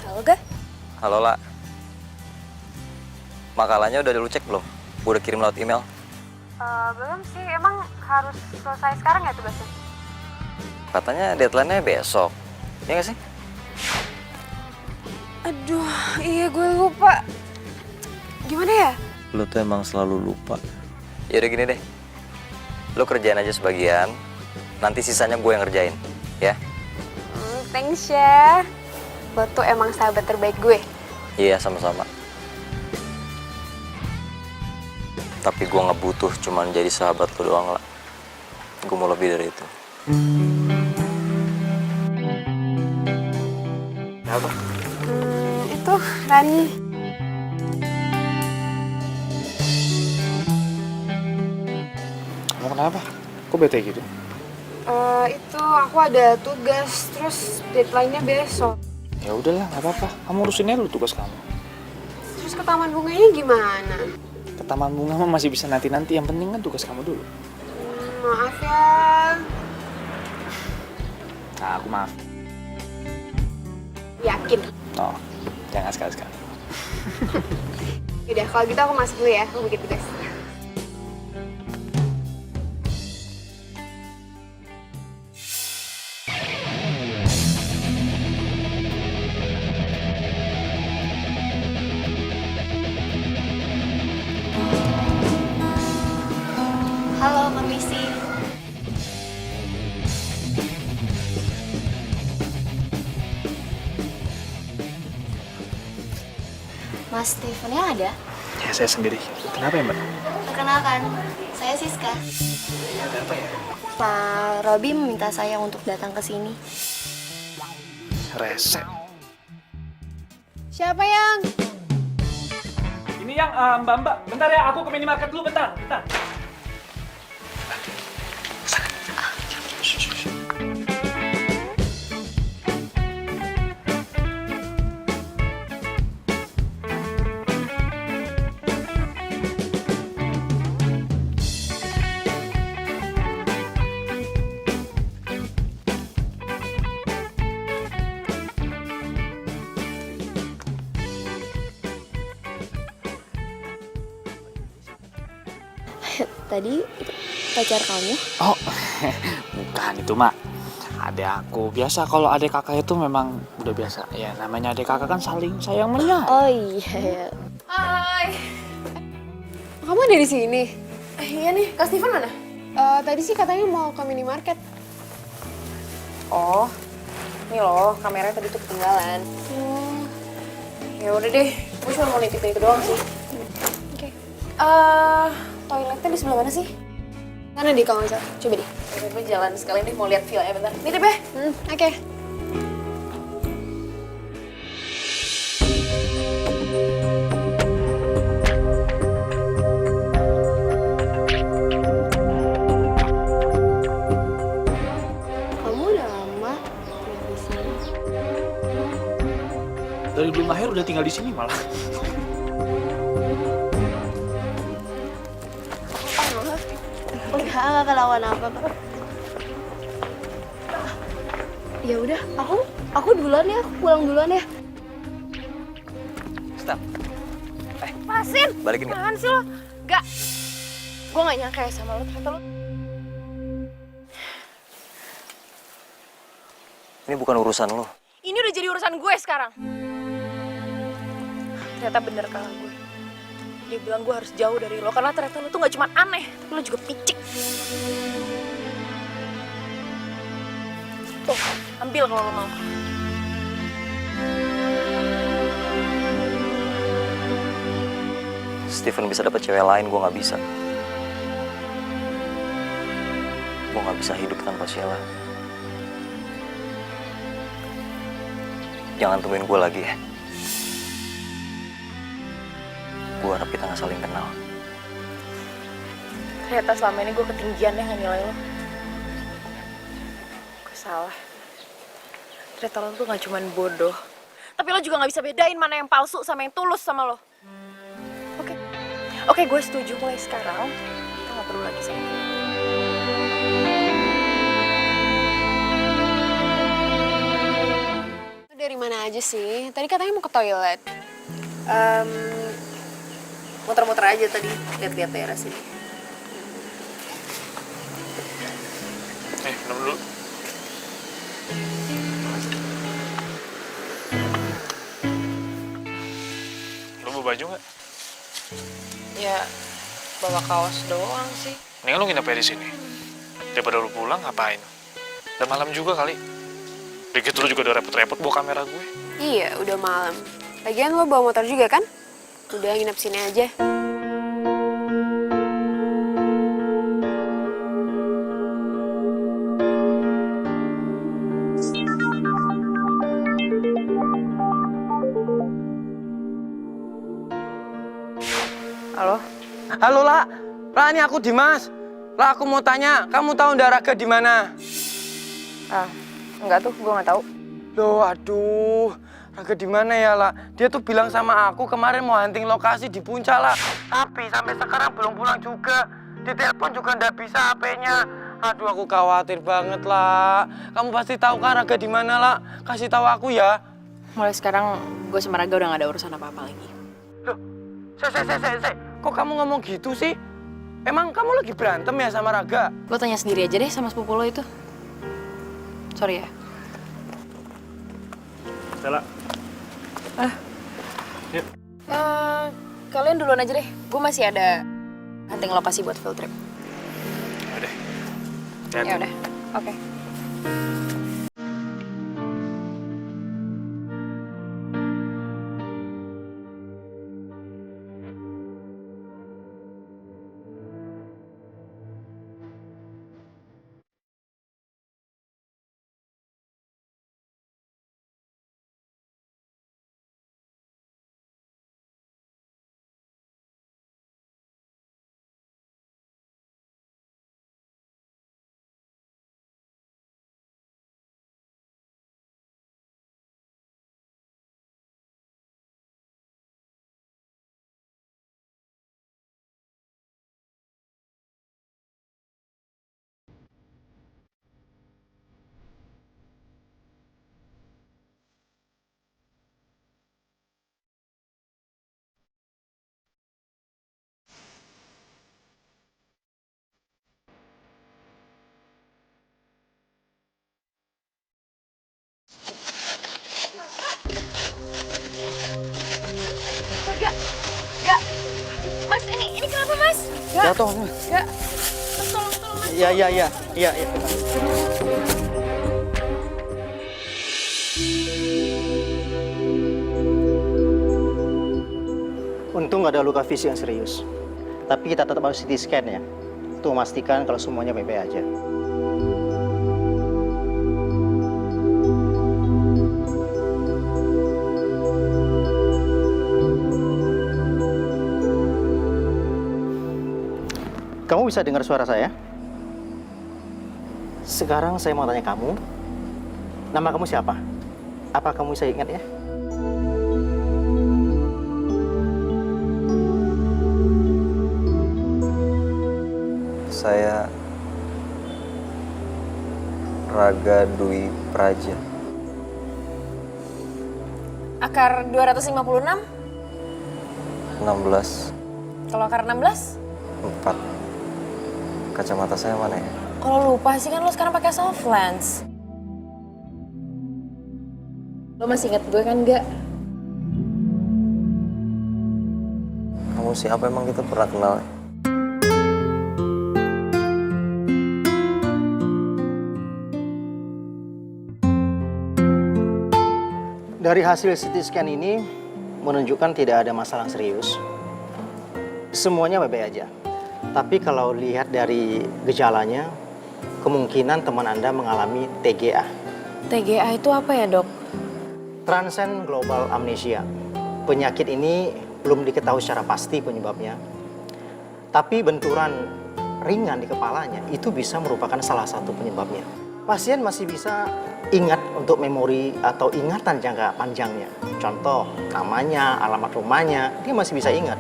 Halo Ga? Halo, La. Makalahnya udah lu cek belum? Gue udah kirim lewat email. Belum sih, emang harus selesai sekarang ya tugasnya? Katanya deadline-nya besok. Iya gak sih? Aduh, iya gue lupa. Gimana ya? Lu tuh emang selalu lupa. Yaudah gini deh. Lu kerjain aja sebagian. Nanti sisanya gue yang ngerjain. Ya? Thanks ya. Lo tuh emang sahabat terbaik gue. Iya, sama-sama. Tapi gue nggak butuh cuman jadi sahabat lu doang, lah. Gue mau lebih dari itu. Apa? Itu Rani. Kamu kenapa? Kok bete gitu? Itu aku ada tugas, terus deadline-nya besok. Ya udahlah, nggak apa-apa. Kamu urusin aja dulu tugas kamu. Terus ke taman bunganya gimana? Ke taman bunga mah masih bisa nanti-nanti. Yang penting kan tugas kamu dulu. Maaf ya. Nah, aku maaf. Yakin? Oh, jangan sekali-sekali. Yaudah, kalau gitu aku masuk dulu ya, aku bikin tugas. Halo permisi. Mas Stevennya ada? Ya, saya sendiri. Kenapa ya, Mbak? Perkenalkan, saya Siska. Ada apa ya? Pak Robby meminta saya untuk datang ke sini. Rese. Siapa yang? Ini yang Mbak. Bentar ya, aku ke minimarket dulu bentar. Tadi pacar kamu? Oh, bukan itu, Mak. Adek aku. Biasa kalau adek kakak itu memang udah biasa. Ya, namanya adek kakak kan saling sayang menyayang. Oh iya. Hai. Kamu ada di sini? Iya nih, Kak Steven mana? Tadi sih katanya mau ke minimarket. Oh, ini loh, kameranya tadi tuh ketinggalan. Ya udah deh, gue cuma mau nitipin itu doang sih. Oke. Toiletnya di sebelah mana sih? Mana di kamu, Zal? Coba deh. Gue jalan sekali nih, mau lihat view-nya bentar. Nitip ya? Oke. Kamu udah lama tinggal di sini? Dari belum lahir udah tinggal di sini malah. Enggak kelawan apa, Pak. Ya udah, aku duluan ya, aku pulang duluan ya. Stop. Lepasin. Balikin nggak? Apaan sih lo? Gak. Gue gak nyangka ya sama lo, ternyata lo. Ini bukan urusan lo. Ini udah jadi urusan gue sekarang. Ternyata bener kakak gue. Dia bilang gue harus jauh dari lo, karena ternyata lo tuh gak cuma aneh, tapi lo juga picik. Tuh, ambil kalau lo mau. Steven bisa dapet cewek lain, gue nggak bisa. Gue nggak bisa hidup tanpa Sheila. Jangan temuin gue lagi ya. Gue harap kita nggak saling kenal. Ternyata selama ini gue ketinggian ya nilai lo. Gue salah. Ternyata lo tuh gak cuman bodoh, tapi lo juga gak bisa bedain mana yang palsu sama yang tulus sama lo. Oke, gue setuju mulai sekarang kita gak perlu lagi sama dia. Dari mana aja sih? Tadi katanya mau ke toilet. Muter-muter aja tadi, lihat-lihat daerah sini. Minum dulu. Lo bawa baju nggak? Ya, bawa kaos doang sih. Mendingan lo nginep aja di sini. Daripada lo pulang ngapain? Dan malam juga kali. Dikit lo juga udah repot-repot bawa kamera gue. Iya, udah malam. Lagian lo bawa motor juga kan? Udah nginep sini aja. Halo? Halo, La. La, ini aku Dimas. La, aku mau tanya, kamu tahu Nda Raga di mana? Enggak tuh, gue gak tahu. Loh, aduh. Raga di mana ya, La? Dia tuh bilang sama aku kemarin mau hunting lokasi di Puncak, La. Tapi sampai sekarang belum pulang juga. Ditelepon juga ndak bisa HP-nya. Aduh, aku khawatir banget, La. Kamu pasti tahu kan Raga di mana, La? Kasih tahu aku ya. Mulai sekarang gue sama Raga udah gak ada urusan apa-apa lagi. Loh, se. Kok kamu ngomong gitu sih? Emang kamu lagi berantem ya sama Raga? Lo tanya sendiri aja deh sama sepupu lo itu. Sorry ya. Stella. Kalian duluan aja deh. Gue masih ada hunting lokasi buat field trip. Udah. Ya udah, oke. Gak. Mas, ini kenapa, Mas? Jatuh. Gak. Mas, tolong, Mas. Iya. Untung nggak ada luka fisik yang serius. Tapi kita tetap harus CT scan ya. Untuk memastikan kalau semuanya baik-baik aja. Kamu bisa dengar suara saya? Sekarang saya mau tanya kamu, nama kamu siapa? Apa kamu bisa ingat ya? Saya Raga Dwi Praja. Akar 256? 16. Kalau akar 16? 4. Kacamata saya mana ya? Kalau lupa sih kan lo sekarang pakai soft lens. Lo masih inget gue kan nggak? Kamu siapa emang kita pernah kenal ya? Dari hasil CT scan ini menunjukkan tidak ada masalah serius. Semuanya baik-baik aja. Tapi kalau lihat dari gejalanya, kemungkinan teman Anda mengalami TGA. TGA itu apa ya, Dok? Transient Global Amnesia. Penyakit ini belum diketahui secara pasti penyebabnya. Tapi benturan ringan di kepalanya itu bisa merupakan salah satu penyebabnya. Pasien masih bisa ingat untuk memori atau ingatan jangka panjangnya. Contoh, namanya, alamat rumahnya, dia masih bisa ingat.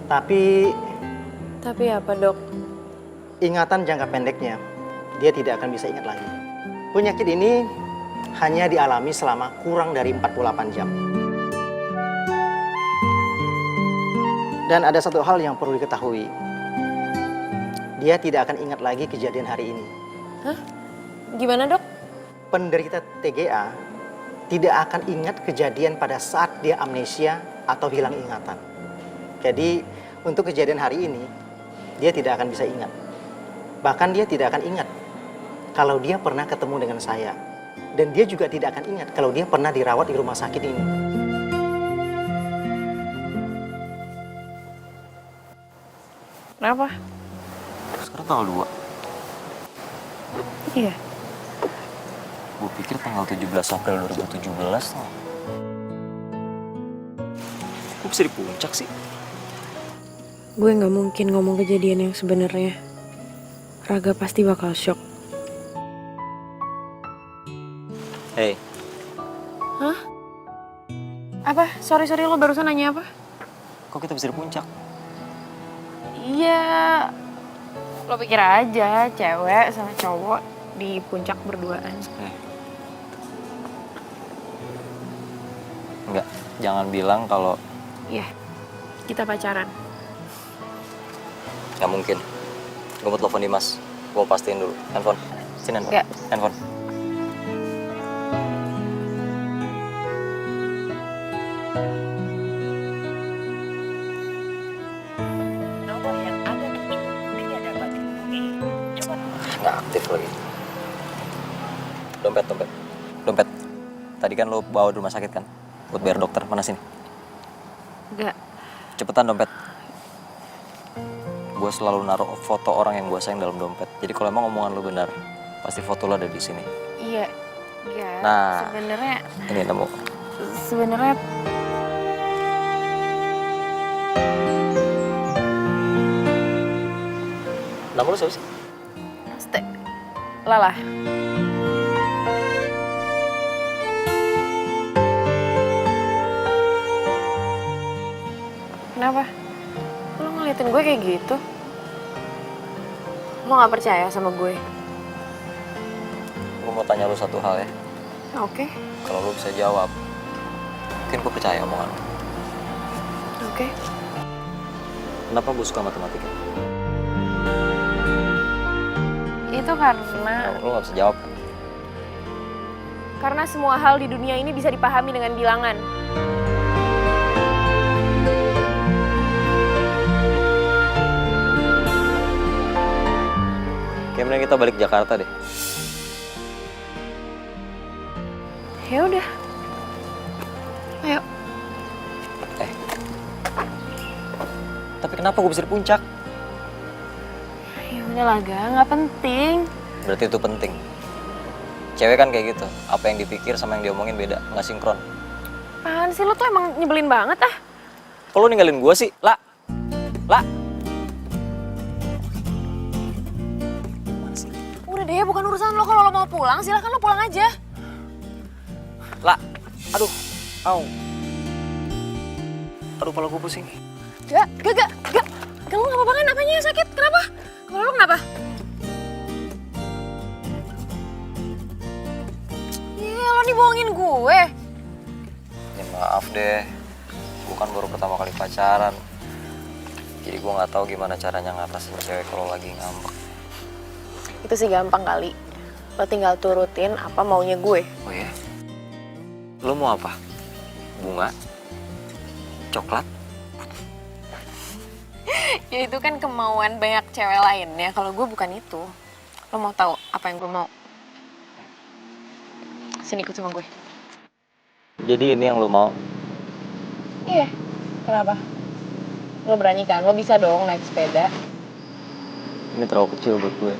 Tapi apa, Dok? ingatan jangka pendeknya, dia tidak akan bisa ingat lagi. Penyakit ini hanya dialami selama kurang dari 48 jam. Dan ada satu hal yang perlu diketahui. Dia tidak akan ingat lagi kejadian hari ini. Hah? Gimana, Dok? Penderita TGA tidak akan ingat kejadian pada saat dia amnesia atau hilang ingatan. Jadi, untuk kejadian hari ini, dia tidak akan bisa ingat. Bahkan dia tidak akan ingat kalau dia pernah ketemu dengan saya. Dan dia juga tidak akan ingat kalau dia pernah dirawat di rumah sakit ini. Kenapa? Sekarang tanggal 2. Iya. Gue pikir tanggal 17 April 2017 tuh. Kok bisa di puncak sih? Gue nggak mungkin ngomong kejadian yang sebenarnya. Raga pasti bakal shock. Hei, Hah? Apa? Sorry, lo barusan nanya apa? kok kita bisa di puncak? Iya. Lo pikir aja, cewek sama cowok di puncak berduaan. Enggak, jangan bilang kalau Iya, kita pacaran. nggak mungkin. Gue mau telepon Dimas. Gue mau pastiin dulu. Handphone. Sini handphone. Nggak. Handphone. Nggak aktif lagi. Dompet. Tadi kan lo bawa di rumah sakit kan? Buat bayar dokter. Mana sini? Nggak. Cepetan dompet. Gue selalu naruh foto orang yang gue sayang dalam dompet. Jadi kalau emang omongan lo benar, pasti foto lo ada di sini. Iya. Nah. Sebenarnya Ini nemu. Nama lo siapa sih? Lala. Kenapa? Lo ngeliatin gue kayak gitu? Lo gak percaya sama gue? Gue mau tanya lo satu hal ya. Oke. Kalau lo bisa jawab, mungkin gue percaya omongan lo. Oke. Kenapa gue suka matematika? Itu karena Lo gak bisa jawab kan? Karena semua hal di dunia ini bisa dipahami dengan bilangan. Kayaknya kita balik ke Jakarta deh. Ya udah. Ayo. Tapi kenapa gue bisa di puncak? Ya udahlah, nggak penting. Berarti itu penting. Cewek kan kayak gitu. Apa yang dipikir sama yang diomongin beda, nggak sinkron. Apaan sih, lo tuh emang nyebelin banget ah. Kok lo ninggalin gue sih? La. Udah deh, bukan urusan lo. Kalau lo mau pulang, silahkan lo pulang aja. La. Aduh. Au. Aduh, kepala gue pusing. Gak. Lo gak apa-apa kan? Apanya sakit? Kenapa? Kepala lo kenapa? Iya, lo nih bohongin gue. Ya maaf deh. gue kan baru pertama kali pacaran. Jadi gue nggak tahu gimana caranya ngatasin cewek kalau lagi ngambek. Itu sih gampang kali. Lo tinggal turutin apa maunya gue. Oh ya? Lo mau apa? Bunga? Coklat? Ya itu kan kemauan banyak cewek lainnya. Kalau gue bukan itu. Lo mau tahu apa yang gue mau? Sini ikut sama gue. Jadi ini yang lo mau? Iya. Kenapa? Lo berani kan? Lo bisa dong naik sepeda. Ini terlalu kecil buat gue.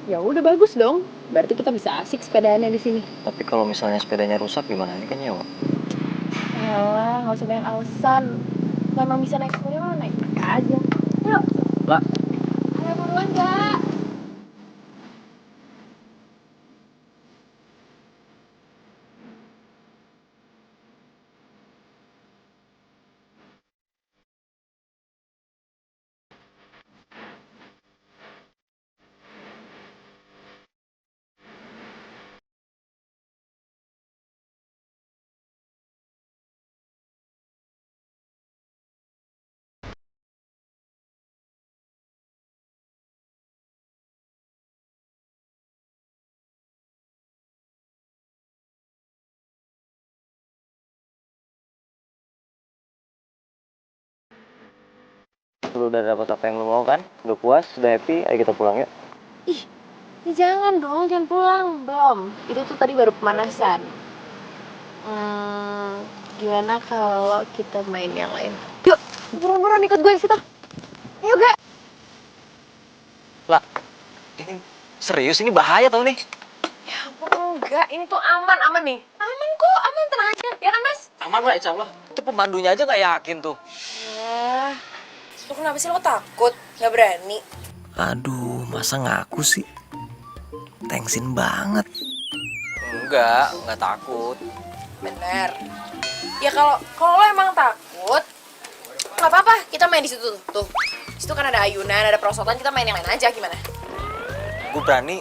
Ya udah bagus dong. Berarti kita bisa asik sepedaannya di sini. Tapi kalau misalnya sepedanya rusak gimana? Ini kan nyewa. Yalah, nggak usah banyak alasan. Kalau emang bisa naik sepeda, lo naik aja. Yuk. Lah, Ayo buruan, Kak. lo udah dapat apa yang lo mau kan? Udah puas, udah happy, ayo kita pulang yuk. Ya jangan dong, jangan pulang. Belum. Itu tuh tadi baru pemanasan. Gimana kalau kita main yang lain? Yuk, buruan-buruan ikut gue ke situ. Ayo, Gak. Lah, ini serius, ini bahaya tau nih. Ya ampun, enggak. Ini tuh aman nih. Aman kok, aman, tenang aja. Ya kan, Mas? Aman lah, insya Allah. Itu pemandunya aja nggak yakin tuh. Lu kenapa sih lo takut? Gak berani? Aduh, masa ngaku sih? Thanksin banget. Enggak takut. Bener. Ya kalau lo emang takut, nggak apa-apa. Kita main di situ tuh. Di situ kan ada ayunan, ada perosotan. Kita main yang lain aja, gimana? Gue berani.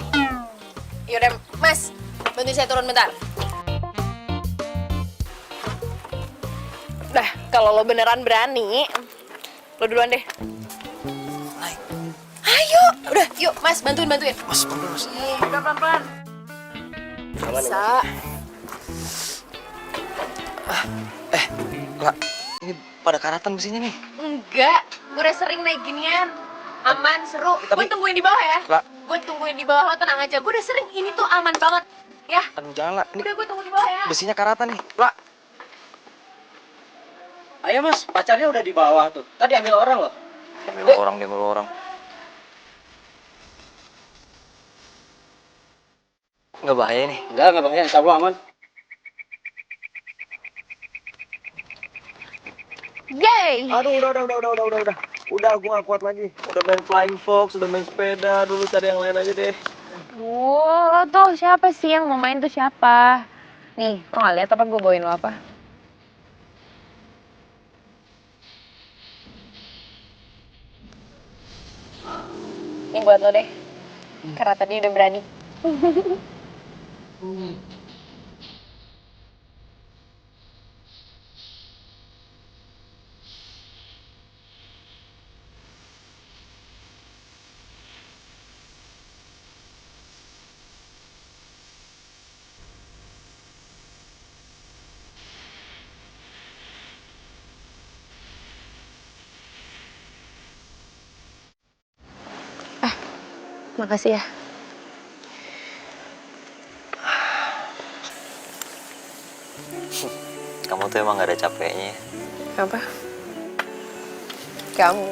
Yaudah, Mas, bantuin saya turun bentar. Dah, kalau lo beneran berani, lo duluan deh. Naik. Ayo, udah, yuk, Mas, bantuin. Mas, mundur, Mas. Udah pelan-pelan. Bisa. Lah, ini pada karatan mesinnya nih. Enggak, gue udah sering naik ginian. Aman, seru. Tapi- Gue tungguin di bawah ya. Lah. Gue tungguin di bawah, lo tenang aja. Gue udah sering, ini tuh aman banget. Ya, Aduh, jangan lah. Ini udah gue tunggu di bawah ya. besinya karatan nih. Lah, Ayo mas, pacarnya udah di bawah tuh. Tadi ambil orang loh. diambil orang. Nggak bahaya nih. Enggak bahaya, insya Allah aman. Yay! Aduh, udah. Udah, gue gak kuat lagi. Udah main flying fox, udah main sepeda. Dulu cari yang lain aja deh. Lo tau siapa sih yang mau main tuh siapa? Nih, lo gak liat apa gue bawain lo apa? Ini buat lo deh. Karena tadi udah berani. Makasih ya. Kamu tuh emang gak ada capeknya. Apa? Kamu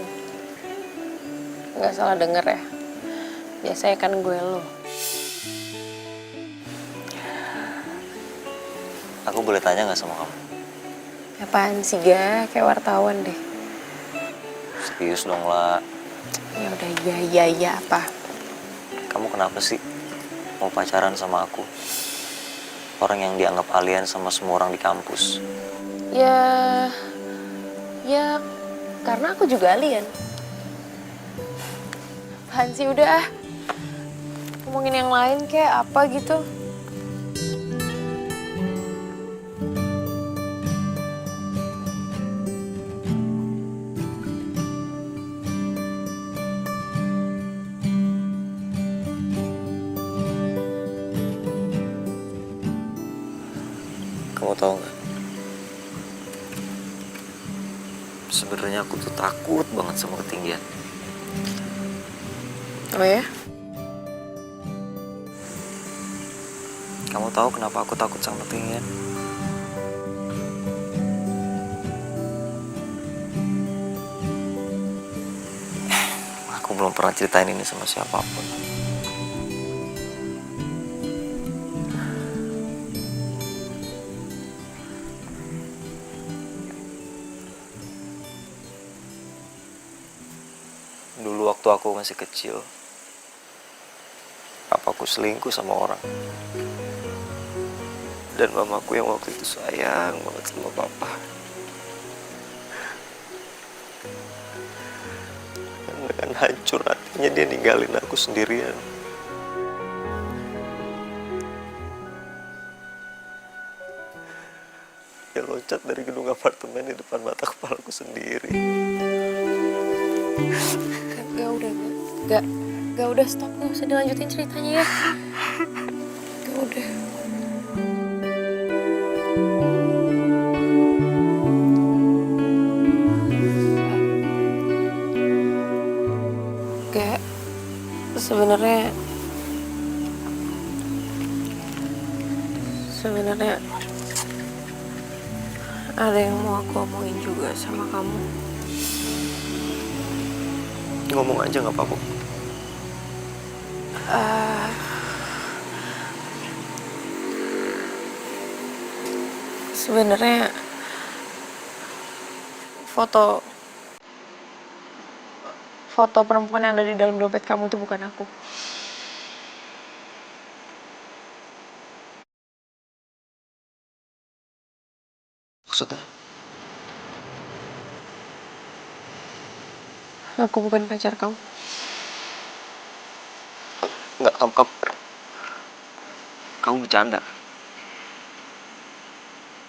nggak salah denger ya. Biasanya kan gue lo. Aku boleh tanya gak sama kamu? Apaan sih ga? Kayak wartawan deh. Serius dong lah. Ya udah iya apa? Kamu kenapa sih mau pacaran sama aku? Orang yang dianggap alien sama semua orang di kampus. Ya karena aku juga alien. Apaan sih udah ah. Ngomongin yang lain kayak apa gitu. Kamu tahu nggak? Sebenarnya aku tuh takut banget sama ketinggian. Oh ya? Kamu tahu kenapa aku takut sama ketinggian? Aku belum pernah ceritain ini sama siapapun. Dulu waktu aku masih kecil, papaku selingkuh sama orang. Dan mamaku yang waktu itu sayang banget sama papa. Dan dengan hancur hatinya dia ninggalin aku sendirian. Dia loncat dari gedung apartemen di depan mata kepalaku sendiri. Gak udah stop, gak usah dilanjutin ceritanya ya. Gak udah. Gak, sebenarnya ada yang mau aku omongin juga sama kamu. Ngomong aja nggak apa-apa. Sebenarnya foto perempuan yang ada di dalam dompet kamu itu bukan aku. Maksudnya? Aku bukan pacar kamu. Nggak, kamu bercanda.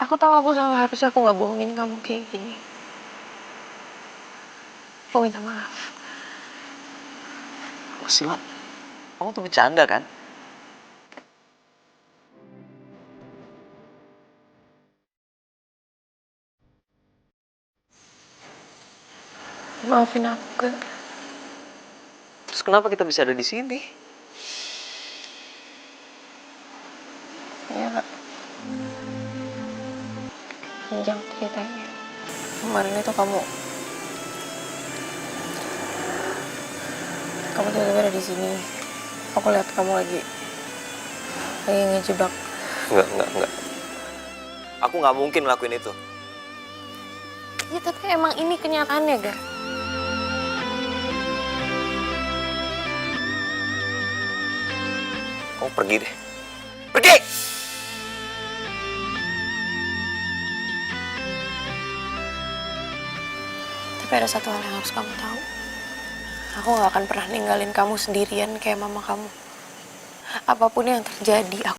Aku tahu aku salah, harusnya aku nggak bohongin kamu kayak gini. Aku minta maaf. Sila, kamu tuh bercanda kan? Maafin aku, Gak. Terus kenapa kita bisa ada di sini? Ya, Kak. Panjang ceritanya. Kemarin itu kamu tiba-tiba ada di sini. Aku lihat kamu lagi ngejebak. Enggak. Aku nggak mungkin ngelakuin itu. Ya tapi emang ini kenyataannya, Ga. Kamu pergi deh. Pergi! Tapi ada satu hal yang harus kamu tahu. Aku gak akan pernah ninggalin kamu sendirian kayak mama kamu. Apapun yang terjadi, aku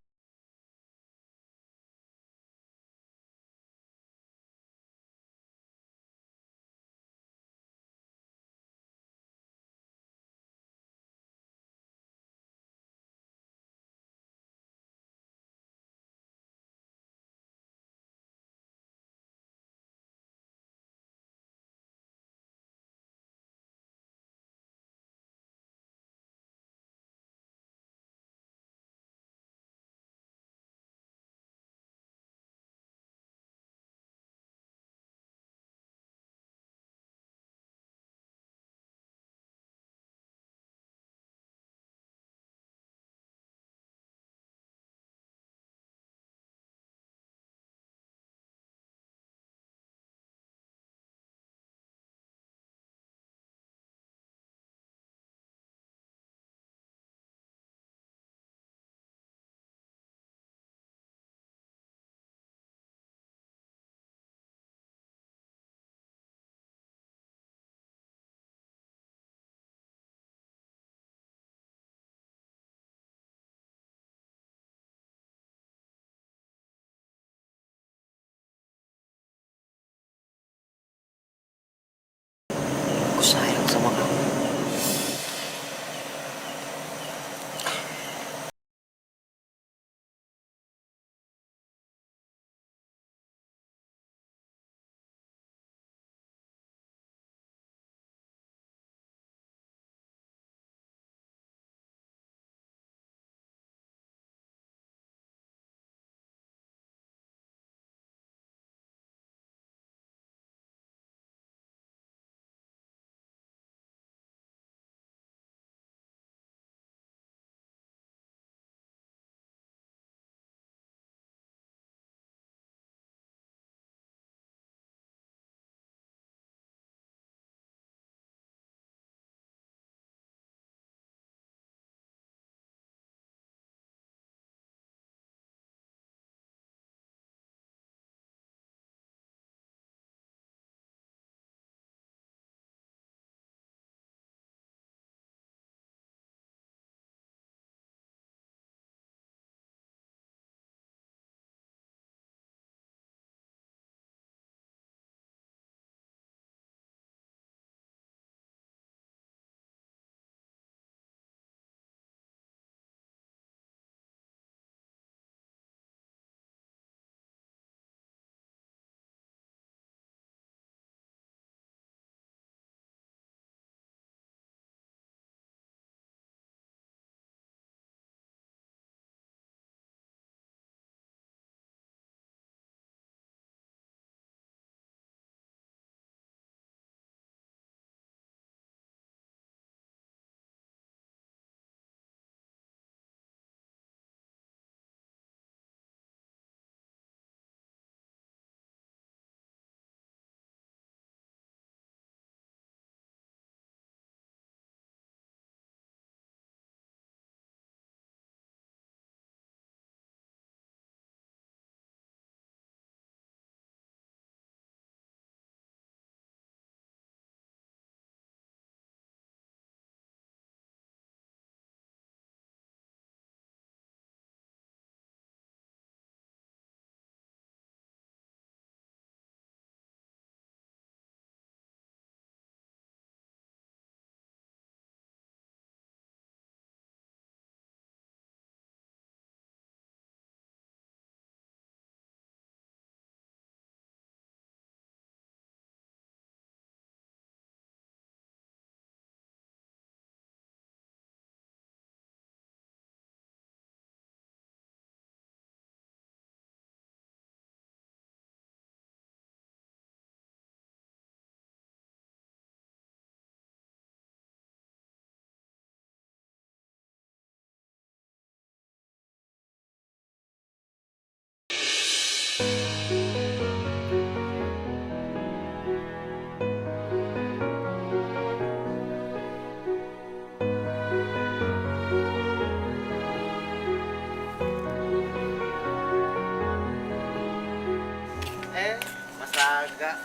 kagak.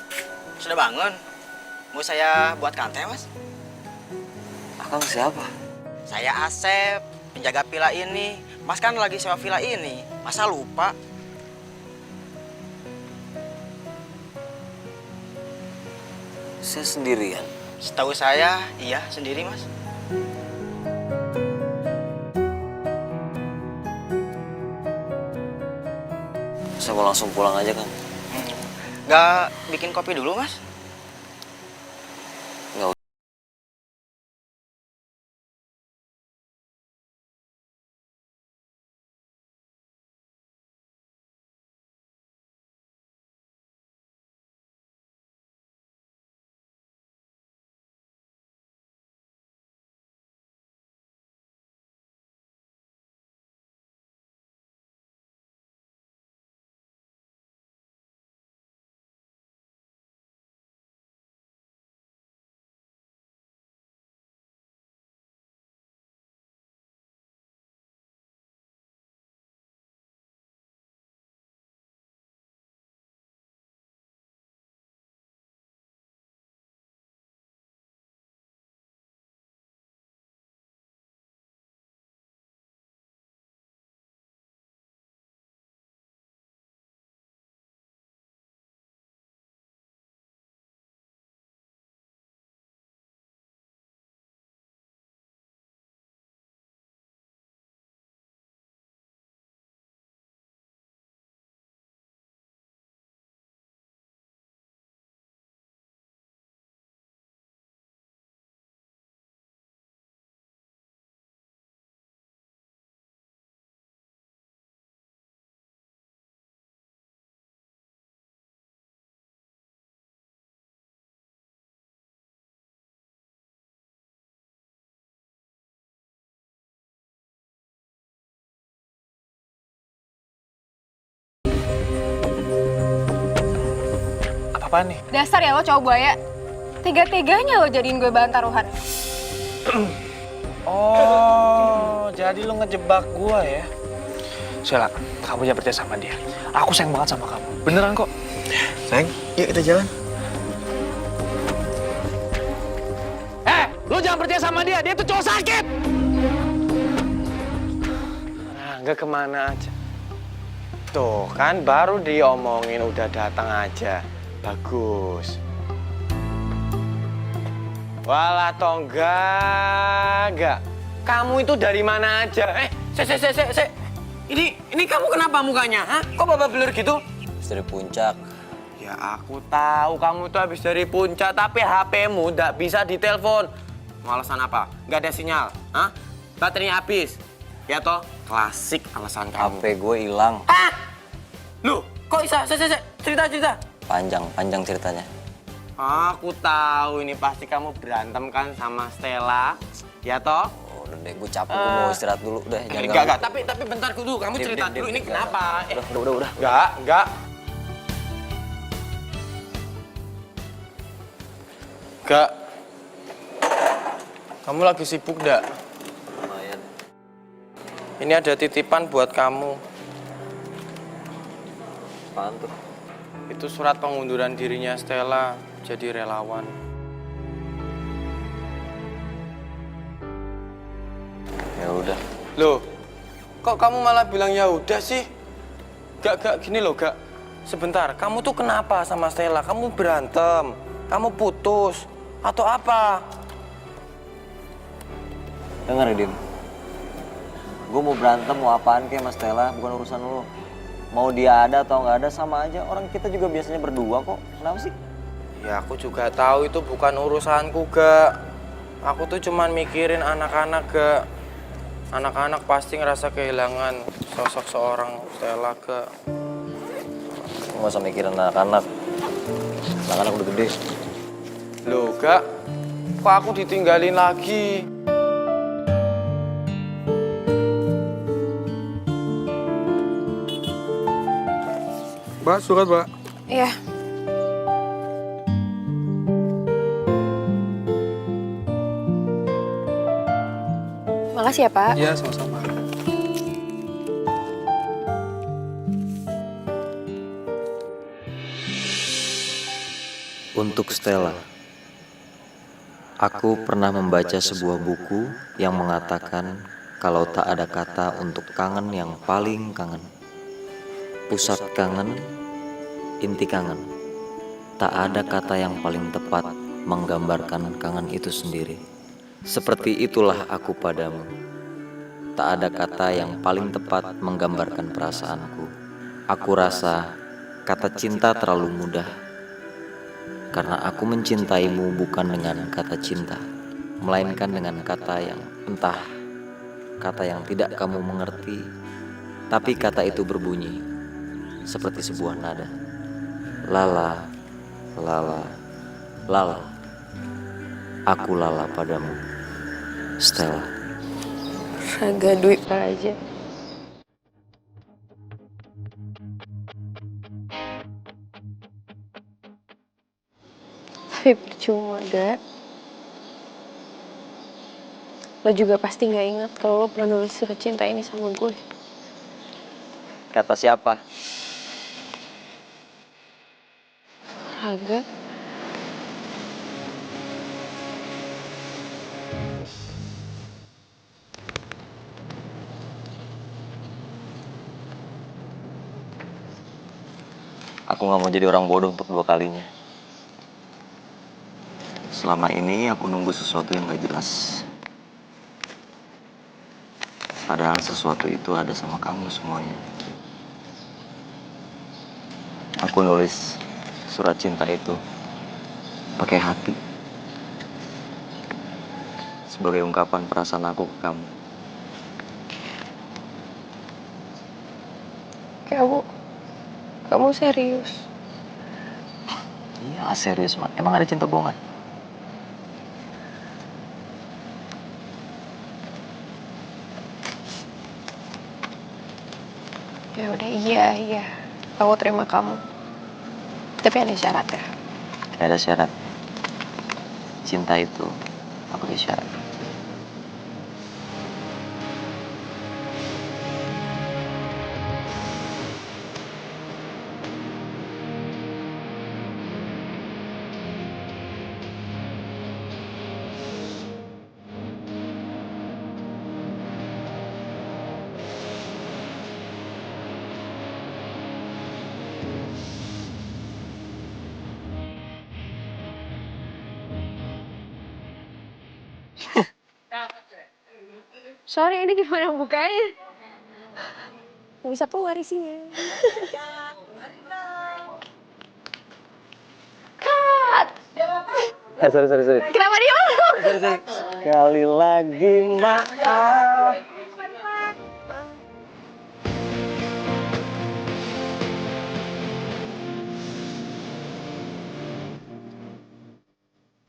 Sudah bangun? Mau saya buatkan teh, Mas? Akang siapa? Saya Asep, penjaga villa ini. Mas kan lagi sewa villa ini. Masa lupa? Saya sendirian. Setahu saya, iya sendiri, Mas. Saya mau langsung pulang aja, Kang. Nggak bikin kopi dulu, Mas? Nggak usah. Apa nih? Dasar ya lo cowok buaya. Tega-teganya lo jadiin gue bahan taruhan. Oh, jadi lo ngejebak gua ya? Sheila, kamu jangan percaya sama dia. Aku sayang banget sama kamu. Beneran kok. Sayang, yuk kita jalan. Lo jangan percaya sama dia. Dia tuh cowok sakit. Nah, nggak kemana aja. Tuh kan baru diomongin udah datang aja. Bagus. Walah toh enggak. Kamu itu dari mana aja? Se. Ini kamu kenapa mukanya? Hah? Kok babak belur gitu? Dari puncak. Ya aku tahu kamu tuh habis dari puncak, tapi HP-mu nggak bisa ditelepon. Mau alasan apa? Nggak ada sinyal. Hah? Baterainya habis. Ya toh? Klasik alasan kamu. HP gue hilang. Hah? Loh, kok bisa? Cerita. Panjang ceritanya. Aku tahu ini pasti kamu berantem kan sama Stella. Ya toh? Oh, udah deh, gue capek, gue mau istirahat dulu. Udah, jangan Enggak. Tapi bentar dulu. Kamu cerita dulu ini kenapa? Udah. Enggak. Enggak. Kamu lagi sibuk enggak? Lumayan. Ini ada titipan buat kamu. Apaan tuh? Itu surat pengunduran dirinya Stella jadi relawan. Ya udah. Loh, kok kamu malah bilang ya udah sih? Gak, gini loh, Gak. Sebentar, kamu tuh kenapa sama Stella? Kamu berantem? Kamu putus? Atau apa? Dengar, Dim. Gue mau berantem, mau apaan kayak Mas Stella, bukan urusan lo. Mau dia ada atau nggak ada sama aja. Orang kita juga biasanya berdua kok. Kenapa sih? Ya aku juga tahu itu bukan urusanku, Gak. Aku tuh cuman mikirin anak-anak, Gak. Anak-anak pasti ngerasa kehilangan sosok seorang Stella, Gak. Nggak usah mikirin anak-anak. Anak-anak udah gede. Loh, Gak. Kok aku ditinggalin lagi? Mbak, surat, Mbak. Iya. Makasih ya, Pak. Iya, sama-sama. Untuk Stella. Aku pernah membaca sebuah buku yang mengatakan kalau tak ada kata untuk kangen yang paling kangen. Pusat kangen, inti kangen. Tak ada kata yang paling tepat menggambarkan kangen itu sendiri. Seperti itulah aku padamu. Tak ada kata yang paling tepat menggambarkan perasaanku. Aku rasa kata cinta terlalu mudah. Karena aku mencintaimu bukan dengan kata cinta, melainkan dengan kata yang entah, kata yang tidak kamu mengerti, tapi kata itu berbunyi seperti sebuah nada. Lala, lala, lala. Aku lala padamu, Stella. Raga duit aja. Tapi percuma, Ga. Lo juga pasti gak ingat kalau lo pernah nulis surat cinta ini sama gue. Kata siapa? Raga. Aku gak mau jadi orang bodoh untuk dua kalinya. Selama ini aku nunggu sesuatu yang gak jelas. Padahal sesuatu itu ada sama kamu semuanya. Aku nulis surat cinta itu pakai hati. Sebagai ungkapan perasaan aku ke kamu. Kamu serius? Iya serius, Mak. Emang ada cinta bohongan? Ya udah, iya. Aku terima kamu. Tapi ada syarat ya. Gak ada syarat. Cinta itu gak pakai syarat. Sorry, ini gimana bukanya? Nggak bisa keluar isinya. Cut! Sorry. Kenapa dia ngomong? Sekali lagi maaf.